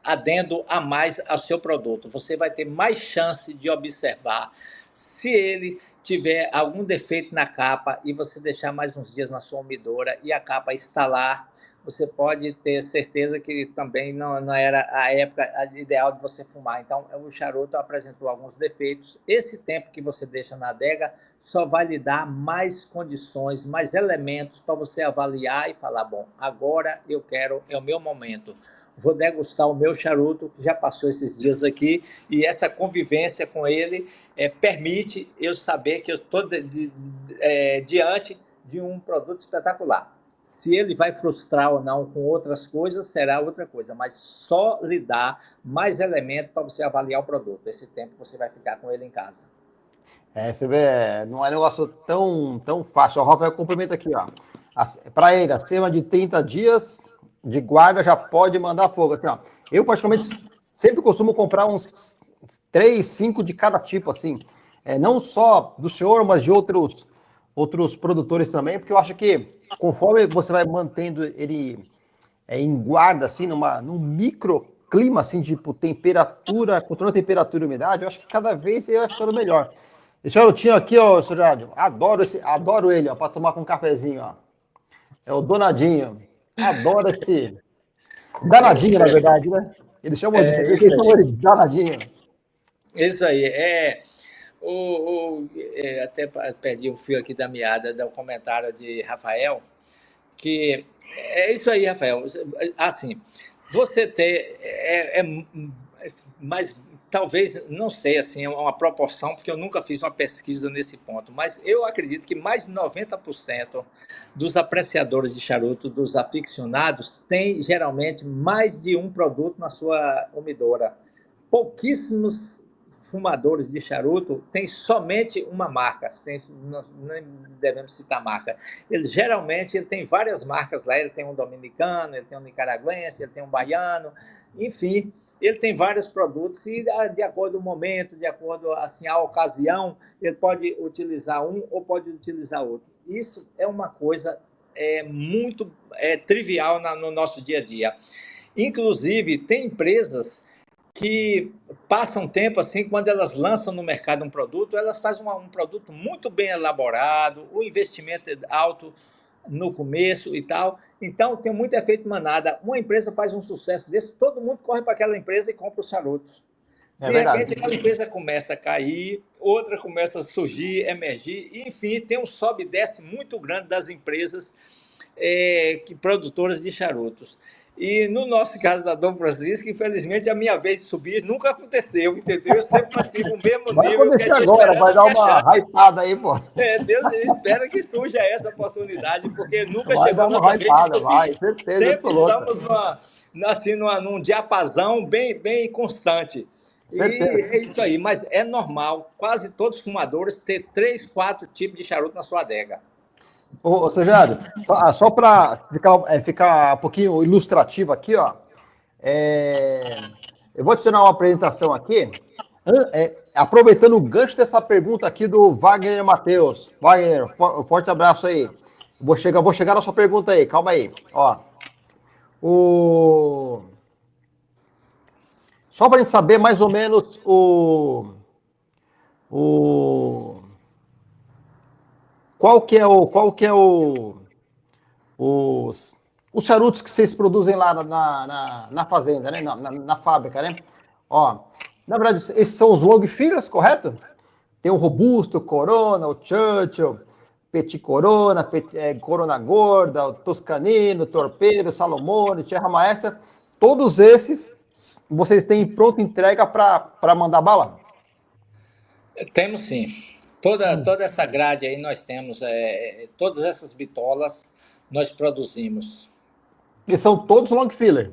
adendo a mais ao seu produto. Você vai ter mais chance de observar se ele tiver algum defeito na capa e você deixar mais uns dias na sua umidora e a capa estalar, você pode ter certeza que também não era a época ideal de você fumar. Então, o charuto apresentou alguns defeitos. Esse tempo que você deixa na adega só vai lhe dar mais condições, mais elementos para você avaliar e falar, bom, agora eu quero, é o meu momento. Vou degustar o meu charuto, que já passou esses dias aqui, e essa convivência com ele permite eu saber que eu estou diante de um produto espetacular. Se ele vai frustrar ou não com outras coisas, será outra coisa, mas só lhe dá mais elementos para você avaliar o produto. Esse tempo você vai ficar com ele em casa. Você vê, não é um negócio tão fácil. O Rafael cumprimenta aqui, ó. Para ele, acima de 30 dias de guarda já pode mandar fogo. Assim, ó. Eu, particularmente, sempre costumo comprar uns 3, 5 de cada tipo, assim. Não só do senhor, mas de outros produtores também, porque eu acho que conforme você vai mantendo ele em guarda, assim, num microclima, assim, tipo temperatura, controlando a temperatura e umidade, eu acho que cada vez ele vai ficando melhor. Esse charutinho aqui, ó, seu Jádio, adoro ele, ó, para tomar com um cafezinho, ó. É o Donadinho. Adoro esse. Danadinho, na verdade, né? Eles chamam eles chamam ele de Danadinho. Isso aí. Até perdi o fio aqui da meada do comentário de Rafael, que é isso aí, Rafael. Assim, você ter. Mas talvez, não sei, assim, uma proporção, porque eu nunca fiz uma pesquisa nesse ponto, mas eu acredito que mais de 90% dos apreciadores de charuto, dos aficionados, tem geralmente mais de um produto na sua umidora. Pouquíssimos fumadores de charuto têm somente uma marca, não devemos citar marca. Geralmente ele tem várias marcas lá, ele tem um dominicano, ele tem um nicaragüense, ele tem um baiano, enfim, ele tem vários produtos e de acordo com o momento, de acordo assim, a ocasião, ele pode utilizar um ou pode utilizar outro. Isso é uma coisa muito trivial no nosso dia a dia. Inclusive, tem empresas que passam tempo assim, quando elas lançam no mercado um produto, elas fazem um produto muito bem elaborado, o investimento é alto no começo e tal, então tem muito efeito manada. Uma empresa faz um sucesso desse, todo mundo corre para aquela empresa e compra os charutos. De repente, aquela empresa começa a cair, outra começa a surgir, emergir, e, enfim, tem um sobe e desce muito grande das empresas produtoras de charutos. E no nosso caso da Dom Francisco, infelizmente, a minha vez de subir nunca aconteceu, entendeu? Eu sempre mantive o mesmo vai nível que a gente agora, vai dar uma hypada aí, pô. Deus espera que surja essa oportunidade, porque nunca vai chegou dar uma nossa vez de subir. Vai, certeza, sempre estamos num diapasão bem constante. Certeza. E é isso aí, mas é normal, quase todos os fumadores ter 3, 4 tipos de charuto na sua adega. Ô, Sejado, só para ficar um pouquinho ilustrativo aqui, ó, eu vou adicionar uma apresentação aqui, aproveitando o gancho dessa pergunta aqui do Wagner Matheus. Wagner, um forte abraço aí. Vou chegar na sua pergunta aí, calma aí. Ó, só para a gente saber mais ou menos qual que é os charutos que vocês produzem lá na fazenda, né? Na fábrica, né? Ó, na verdade, esses são os long fillers, correto? Tem o Robusto, o Corona, o Churchill, Petit Corona, Corona Gorda, o Toscanino, o Torpedo, o Salomone, Serra Maestra. Todos esses vocês têm pronta entrega para mandar bala? Temos sim. Toda essa grade aí nós temos, todas essas bitolas nós produzimos. E são todos long filler?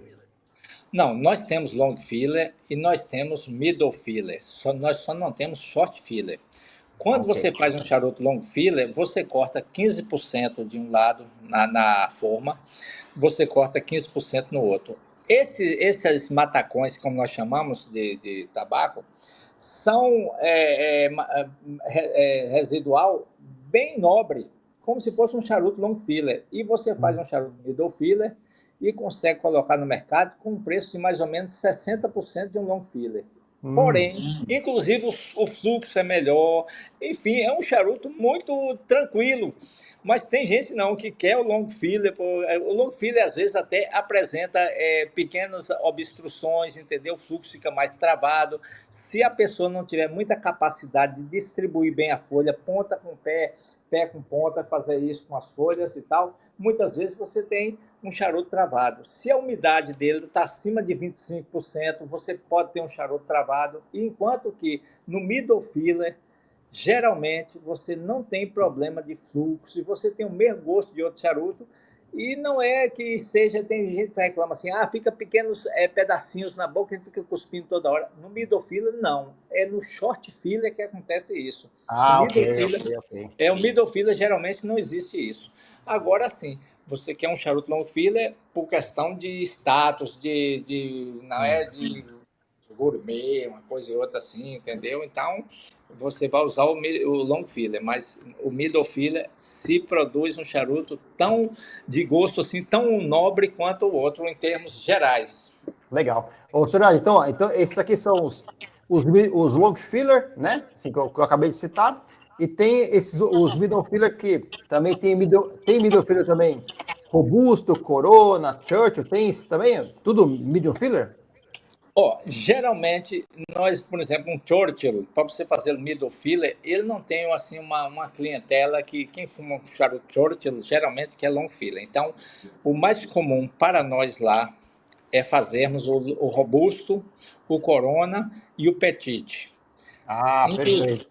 Não, nós temos long filler e nós temos middle filler. Nós só não temos short filler. Quando você faz um charuto long filler, você corta 15% de um lado na forma, você corta 15% no outro. Esses matacões, como nós chamamos de tabaco, são residual bem nobre, como se fosse um charuto long filler. E você faz um charuto middle filler e consegue colocar no mercado com um preço de mais ou menos 60% de um long filler. Porém, inclusive o fluxo é melhor, enfim, é um charuto muito tranquilo. Mas tem gente não que quer o long filler. O long filler às vezes até apresenta pequenas obstruções, entendeu? O fluxo fica mais travado. Se a pessoa não tiver muita capacidade de distribuir bem a folha, ponta com pé, pé com ponta, fazer isso com as folhas e tal, muitas vezes você tem um charuto travado. Se a umidade dele está acima de 25%, você pode ter um charuto travado, enquanto que no middle filler, geralmente você não tem problema de fluxo e você tem o mesmo gosto de outro charuto. E não é que seja, tem gente que reclama assim, fica pequenos pedacinhos na boca e fica cuspindo toda hora. No middle filler, não. É no short filler que acontece isso. Ah, O ok, middle filler, ok. o middle filler geralmente não existe isso. Agora sim, você quer um charuto long filler por questão de status, não é de gourmet, uma coisa e outra assim, entendeu? Então, você vai usar o long filler, mas o middle filler se produz um charuto tão de gosto assim, tão nobre quanto o outro em termos gerais. Legal. Ô, senhor, então esses aqui são os long filler, né? Assim, que eu acabei de citar. E tem os middle filler que também tem middle filler também. Robusto, Corona, Churchill, tem isso também? Tudo middle filler? Geralmente, nós, por exemplo, um Churchill, para você fazer o middle filler, ele não tem assim, uma clientela que quem fuma um charuto Churchill, geralmente quer long filler. Então, o mais comum para nós lá é fazermos o robusto, o Corona e o Petit. Perfeito.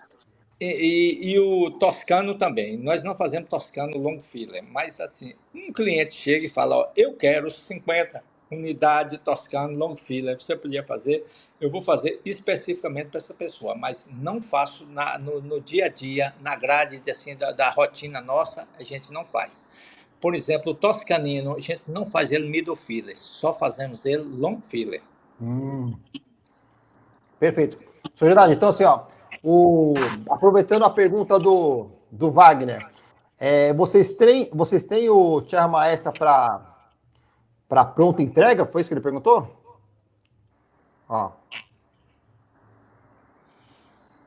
E o toscano também. Nós não fazemos toscano long filler, mas assim, um cliente chega e fala, eu quero 50 unidades toscano long filler, você podia fazer, eu vou fazer especificamente para essa pessoa, mas não faço no dia a dia, na grade assim, da rotina nossa, a gente não faz. Por exemplo, o toscanino, a gente não faz ele middle filler, só fazemos ele long filler. Perfeito. Senhor Gerardo, então assim, aproveitando a pergunta do Wagner, vocês têm o Tierra Maestra para pronta entrega? Foi isso que ele perguntou?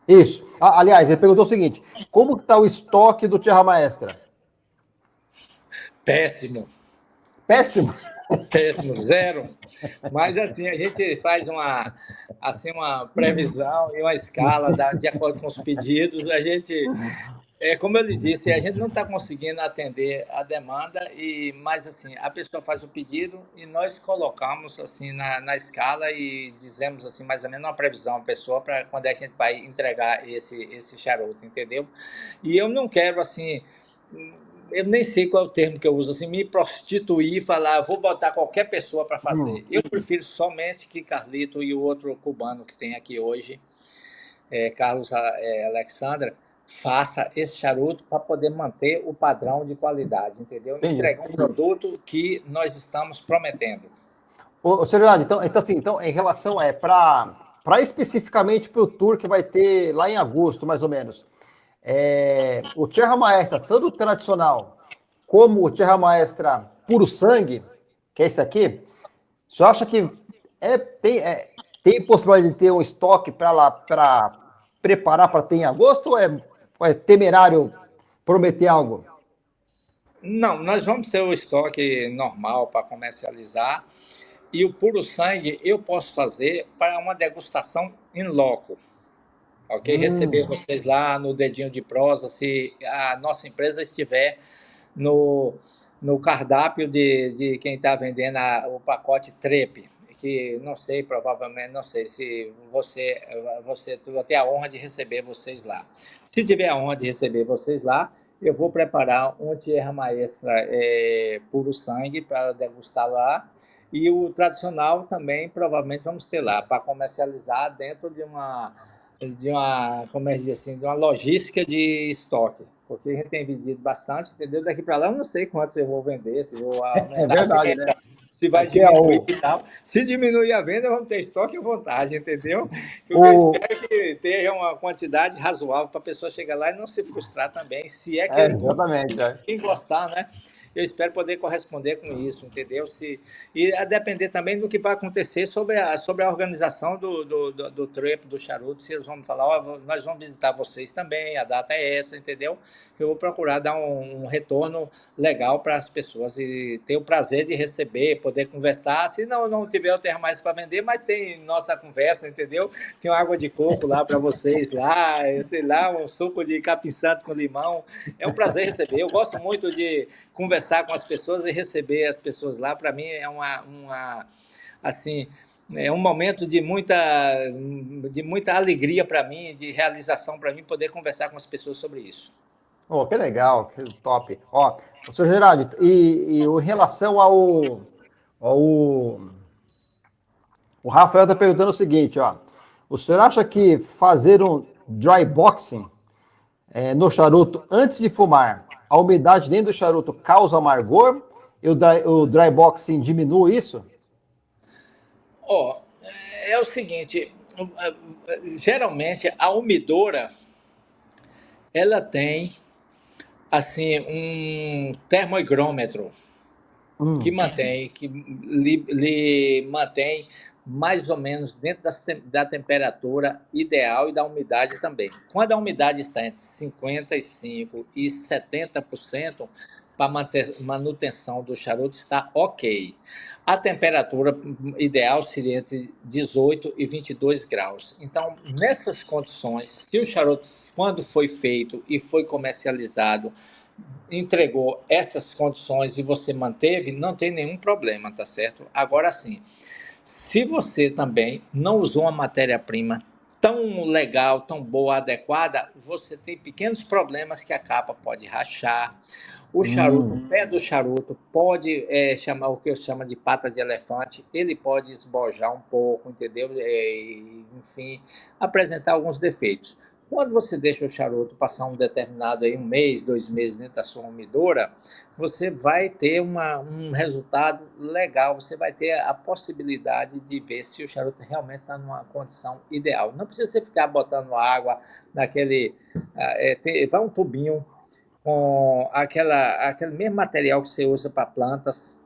Isso. Aliás, ele perguntou o seguinte: como está o estoque do Tierra Maestra? Péssimo. Péssimo? Péssimo, zero. Mas assim, a gente faz uma previsão e uma escala de acordo com os pedidos. A gente, como eu lhe disse, a gente não está conseguindo atender a demanda, mas assim, a pessoa faz o pedido e nós colocamos assim na escala e dizemos assim, mais ou menos uma previsão à pessoa para quando a gente vai entregar esse charuto, entendeu? E eu não quero assim, eu nem sei qual é o termo que eu uso, assim, me prostituir, falar, vou botar qualquer pessoa para fazer. Eu prefiro somente que Carlito e o outro cubano que tem aqui hoje, Carlos Alexandra, faça esse charuto para poder manter o padrão de qualidade, entendeu? Entendi. Entregar um produto que nós estamos prometendo. Ô, senhor Gerardo, então, em relação para especificamente para o tour que vai ter lá em agosto, mais ou menos, o Tierra Maestra, tanto o tradicional como o Tierra Maestra puro sangue, que é esse aqui, o senhor acha que tem possibilidade de ter um estoque para preparar para ter em agosto ou é temerário prometer algo? Não, nós vamos ter o estoque normal para comercializar e o puro sangue eu posso fazer para uma degustação in loco. Ok? Receber vocês lá no dedinho de prosa, se a nossa empresa estiver no cardápio de quem está vendendo o pacote TREP, que não sei, provavelmente, não sei se você vai ter a honra de receber vocês lá. Se tiver a honra de receber vocês lá, eu vou preparar um Tierra Maestra puro sangue para degustar lá, e o tradicional também, provavelmente, vamos ter lá, para comercializar dentro de uma como é que diz assim, de uma logística de estoque, porque a gente tem vendido bastante, entendeu? Daqui para lá eu não sei quantos eu vou vender, se vou aumentar verdade, a venda, né? se vai diminuir e tal. Se diminuir a venda, vamos ter estoque à vontade, entendeu? Eu espero que tenha uma quantidade razoável para a pessoa chegar lá e não se frustrar também, se é que exatamente, quem gostar, né? eu espero poder corresponder com isso, entendeu? E a depender também do que vai acontecer sobre a organização do trip, do charuto, se eles vão me falar, ó, nós vamos visitar vocês também, a data é essa, entendeu? Eu vou procurar dar um retorno legal para as pessoas e ter o prazer de receber, poder conversar. Se não tiver o terra mais para vender, mas tem nossa conversa, entendeu? Tem uma água de coco lá para vocês, lá, sei lá, um suco de capim-santo com limão. É um prazer receber. Eu gosto muito de conversar com as pessoas e receber as pessoas lá. Para mim é assim, é um momento de muita alegria para mim, de realização para mim, poder conversar com as pessoas sobre isso. Oh, que legal, que top. Ó, senhor Geraldo, e em relação o Rafael está perguntando o seguinte, ó. O senhor acha que fazer um dry boxing no charuto antes de fumar, a umidade dentro do charuto causa amargor e o dry boxing diminui isso? Ó, é o seguinte, geralmente a umidora, ela tem assim um termoigrômetro que lhe mantém mais ou menos dentro da temperatura ideal e da umidade também. Quando a umidade está entre 55% e 70%, para manutenção do charuto está ok. A temperatura ideal seria entre 18 e 22 graus. Então, nessas condições, se o charuto, quando foi feito e foi comercializado, entregou essas condições e você manteve, não tem nenhum problema, tá certo? Agora sim, se você também não usou uma matéria-prima tão legal, tão boa, adequada, você tem pequenos problemas que a capa pode rachar, o charuto, o pé do charuto pode chamar o que eu chamo de pata de elefante, ele pode esbojar um pouco, entendeu? Enfim, apresentar alguns defeitos. Quando você deixa o charuto passar um determinado aí, 1 mês, 2 meses dentro da sua umidora, você vai ter um resultado legal, você vai ter a possibilidade de ver se o charuto realmente está numa condição ideal. Não precisa você ficar botando água naquele... vai um tubinho com aquele mesmo material que você usa para plantas,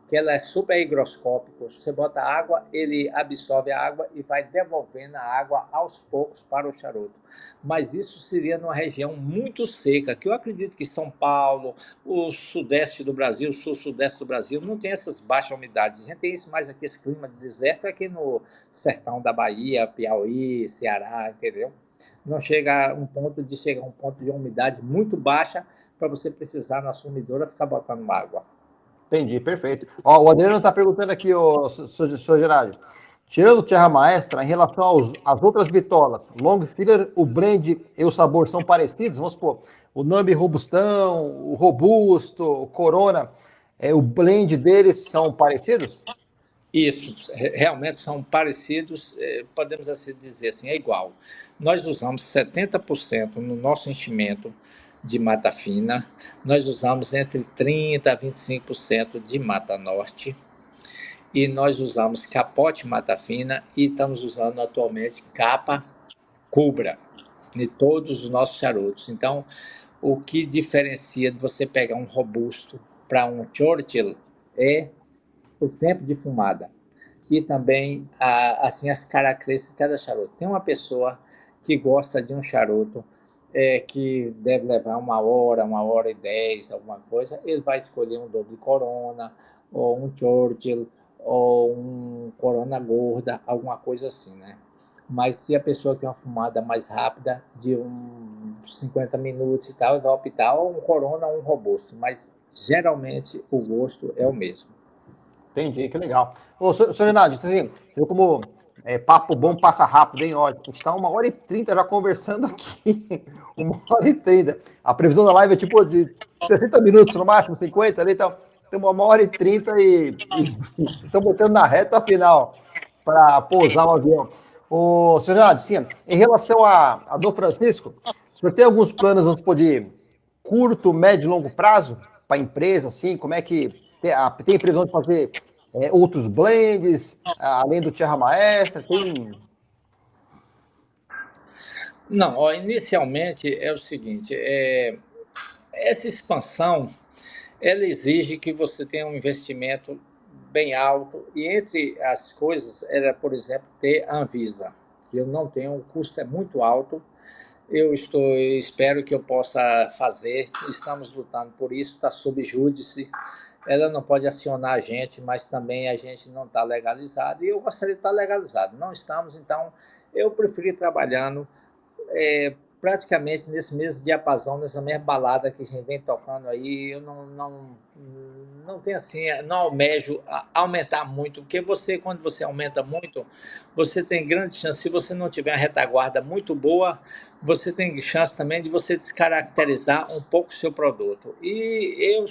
que ela é super higroscópico. Você bota água, ele absorve a água e vai devolvendo a água aos poucos para o charuto. Mas isso seria numa região muito seca, que eu acredito que São Paulo, o sudeste do Brasil, o sul-sudeste do Brasil, não tem essas baixas umidades. A gente tem isso mais aqui, esse clima de deserto, aqui no sertão da Bahia, Piauí, Ceará, entendeu? Não chega a um ponto de umidade muito baixa para você precisar na sua umidora ficar botando água. Entendi, perfeito. Ó, o Adriano está perguntando aqui, senhor Gerardo, tirando o Terra Maestra, em relação às outras bitolas, Long Filler, o blend e o sabor são parecidos? Vamos supor, o Nambi Robustão, o Robusto, o Corona, o blend deles são parecidos? Isso, realmente são parecidos, podemos assim dizer assim, é igual. Nós usamos 70% no nosso enchimento de mata fina, nós usamos entre 30% a 25% de mata norte, e nós usamos capote mata fina e estamos usando atualmente capa cubra de todos os nossos charutos. Então, o que diferencia de você pegar um robusto para um Churchill é o tempo de fumada e também assim as características de cada charuto. Tem uma pessoa que gosta de um charuto que deve levar 1 hora e 10, alguma coisa, ele vai escolher um Doble Corona, ou um Churchill, ou um Corona Gorda, alguma coisa assim, né? Mas se a pessoa quer uma fumada mais rápida, de uns 50 minutos e tal, ele vai optar ou um Corona ou um Robusto, mas geralmente o gosto é o mesmo. Entendi, que legal. Ô, senhor Renato, assim, você viu como papo bom passa rápido, hein? Olha, a gente está 1h30 já conversando aqui. 1h30. A previsão da live é tipo de 60 minutos, no máximo, 50 ali, então estamos 1h30 e estamos botando na reta final para pousar o avião. Ô, senhor Renato, sim, em relação a Dom Francisco, o senhor tem alguns planos, vamos supor, de curto, médio e longo prazo para a empresa, assim, como é que tem previsão de fazer outros blends, além do Terra Maestra? Não, ó, inicialmente é o seguinte, essa expansão ela exige que você tenha um investimento bem alto, e entre as coisas era, por exemplo, ter a Anvisa, que eu não tenho, o custo é muito alto. Espero que eu possa fazer, estamos lutando por isso, está sob júdice. Ela não pode acionar a gente, mas também a gente não está legalizado, e eu gostaria de estar legalizado. Não estamos, então eu preferi trabalhando praticamente nesse mesmo diapasão, nessa mesma balada que a gente vem tocando aí. Eu não tenho assim, não almejo aumentar muito, porque você, quando você aumenta muito, você tem grande chance, se você não tiver uma retaguarda muito boa, você tem chance também de você descaracterizar um pouco o seu produto. E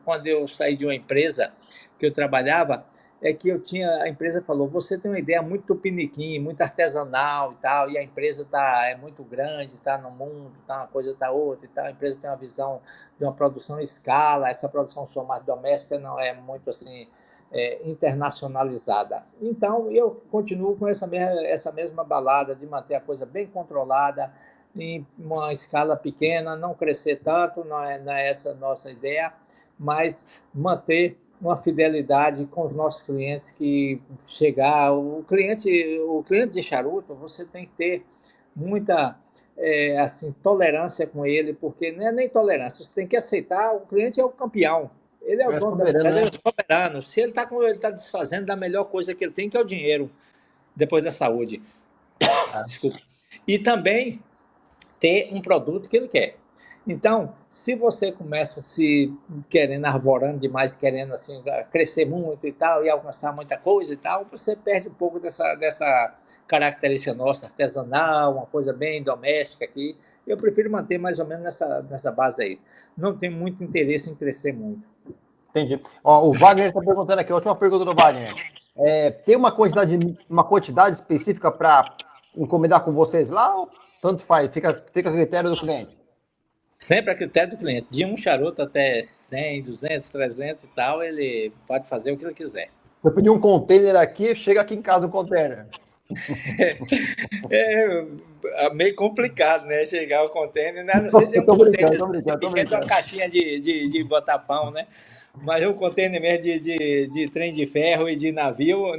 quando eu saí de uma empresa que eu trabalhava, a empresa falou, você tem uma ideia muito tupiniquim, muito artesanal e tal, e a empresa é muito grande, está no mundo, tá uma coisa, está outra e tal, a empresa tem uma visão de uma produção em escala, essa produção só mais doméstica não é muito assim, internacionalizada. Então, eu continuo com essa mesma balada de manter a coisa bem controlada, em uma escala pequena, não crescer tanto, não é essa a nossa ideia, mas manter uma fidelidade com os nossos clientes, que chegar o cliente de charuto, você tem que ter muita assim, tolerância com ele, porque não é nem tolerância, você tem que aceitar, o cliente é o campeão, ele é o É dono da soberano, verdade, né? ele é soberano. Se ele está desfazendo da melhor coisa que ele tem, que é o dinheiro, depois da saúde. É. Desculpa. E também ter um produto que ele quer. Então, se você começa se querendo, arvorando demais, querendo assim, crescer muito e tal, e alcançar muita coisa e tal, você perde um pouco dessa característica nossa, artesanal, uma coisa bem doméstica aqui. Eu prefiro manter mais ou menos nessa base aí. Não tenho muito interesse em crescer muito. Entendi. Ó, o Wagner está perguntando aqui, a última pergunta do Wagner. Tem uma quantidade específica para encomendar com vocês lá? Ou tanto faz, fica a critério do cliente? Sempre a critério do cliente. De um charuto até 100, 200, 300 e tal, ele pode fazer o que ele quiser. Eu pedi um container aqui, chega aqui em casa o container. É meio complicado, né? Chegar o contêiner, né? Não sei se é um Tô brincando, contêiner tô brincando, tô pequeno, de uma brincando. caixinha de botar pão, né? Mas um contêiner mesmo de trem de ferro e de navio,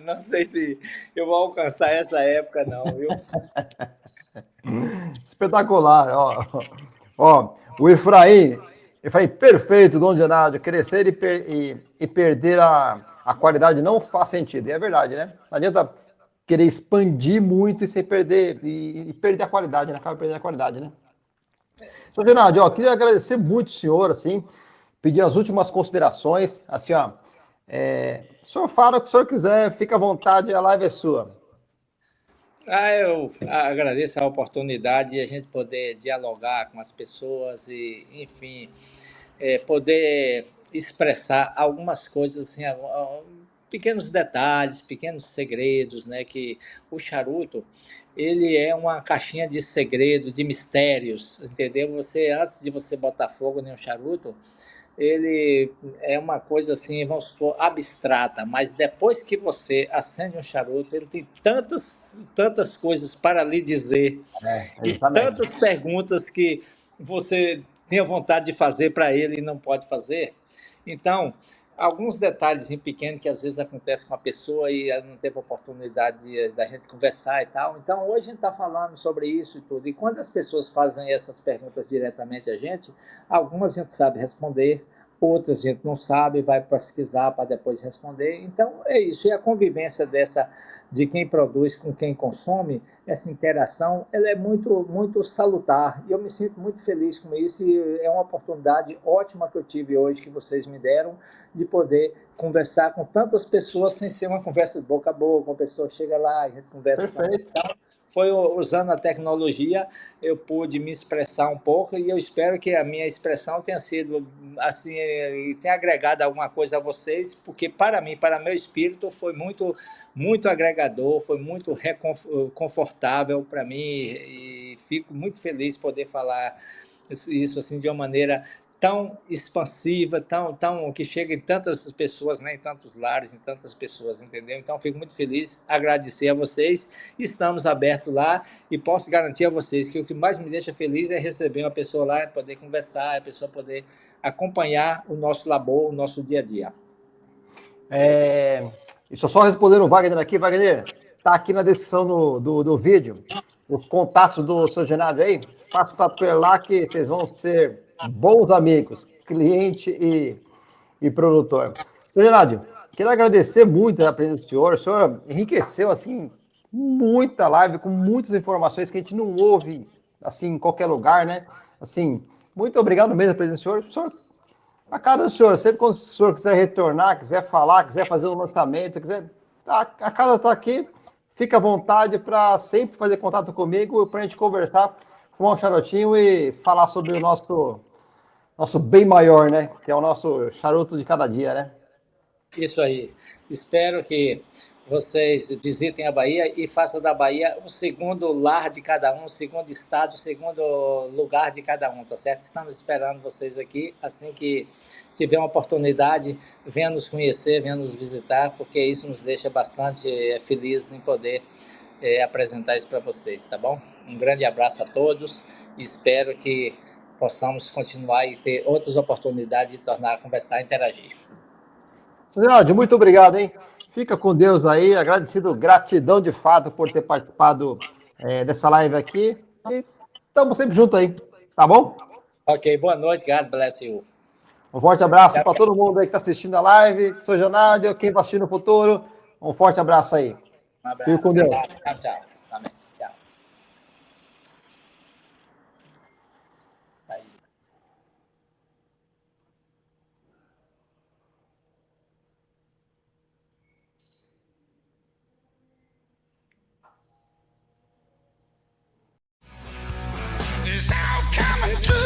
não sei se eu vou alcançar essa época, não, viu? Espetacular, ó, o Efraim, perfeito, Dom Genádio, crescer e perder a qualidade não faz sentido, e é verdade, né? Não adianta querer expandir muito e sem perder, e perder a qualidade, né? Acaba perdendo a qualidade, né? Sr. Genádio, ó, queria agradecer muito o senhor, assim, pedir as últimas considerações, assim, ó, o senhor fala o que o senhor quiser, fica à vontade, a live é sua. Eu agradeço a oportunidade de a gente poder dialogar com as pessoas e, enfim, poder expressar algumas coisas, assim, pequenos detalhes, pequenos segredos, né? Que o charuto, ele é uma caixinha de segredo, de mistérios, entendeu? Antes de você botar fogo em um charuto, ele é uma coisa assim, vamos supor, abstrata, mas depois que você acende um charuto, ele tem tantas coisas para lhe dizer e Exatamente. tantas perguntas que você tem a vontade de fazer para ele e não pode fazer. Então, alguns detalhes pequenos que às vezes acontecem com a pessoa e ela não teve a oportunidade da gente conversar e tal. Então, hoje a gente está falando sobre isso e tudo. E quando as pessoas fazem essas perguntas diretamente a gente, algumas a gente sabe responder, outras a gente não sabe, vai pesquisar para depois responder. Então, é isso. E a convivência de quem produz com quem consome, essa interação, ela é muito, muito salutar. E eu me sinto muito feliz com isso, e é uma oportunidade ótima que eu tive hoje, que vocês me deram, de poder conversar com tantas pessoas sem ser uma conversa de boca a boca, uma pessoa chega lá, a gente conversa com Perfeito. ela. Foi usando a tecnologia, eu pude me expressar um pouco, e eu espero que a minha expressão tenha sido assim, tenha agregado alguma coisa a vocês, porque para mim, para meu espírito, foi muito, muito agregador, foi muito confortável para mim, e fico muito feliz de poder falar isso assim de uma maneira tão expansiva, tão que chega em tantas pessoas, né, em tantos lares, em tantas pessoas, entendeu? Então, fico muito feliz, agradecer a vocês, estamos abertos lá e posso garantir a vocês que o que mais me deixa feliz é receber uma pessoa lá, poder conversar, a pessoa poder acompanhar o nosso labor, o nosso dia a dia. Isso só respondendo o Wagner aqui. Wagner, tá aqui na descrição do vídeo os contatos do seu Genádio aí. Faça contato com ele lá que vocês vão ser bons amigos, cliente e produtor. Seu Genádio, quero agradecer muito a presença do senhor. O senhor enriqueceu, assim, muita live com muitas informações que a gente não ouve, assim, em qualquer lugar, né? Assim, muito obrigado mesmo a presença do senhor. O senhor, a casa do senhor, sempre quando o senhor quiser retornar, quiser falar, quiser fazer um lançamento, quiser, a casa está aqui, fica à vontade para sempre fazer contato comigo, para a gente conversar, fumar um charutinho e falar sobre o nosso bem maior, né? Que é o nosso charuto de cada dia, né? Isso aí. Espero que vocês visitem a Bahia e façam da Bahia o segundo lar de cada um, o segundo estado, o segundo lugar de cada um, tá certo? Estamos esperando vocês aqui, assim que tiver uma oportunidade, venha nos conhecer, venha nos visitar, porque isso nos deixa bastante felizes em poder apresentar isso para vocês, tá bom? Um grande abraço a todos e espero que possamos continuar e ter outras oportunidades de tornar a conversar e interagir. Geraldo, muito obrigado, hein? Fica com Deus aí, agradecido, gratidão de fato por ter participado dessa live aqui. E estamos sempre juntos aí, tá bom? Ok, boa noite, God bless you. Um forte abraço para todo mundo aí que está assistindo a live. Sou Genádio, quem vai assistir no futuro, um forte abraço aí. Um abraço. Fique com Deus. Tchau, tchau. Amém. Tchau. Saí. Is out coming to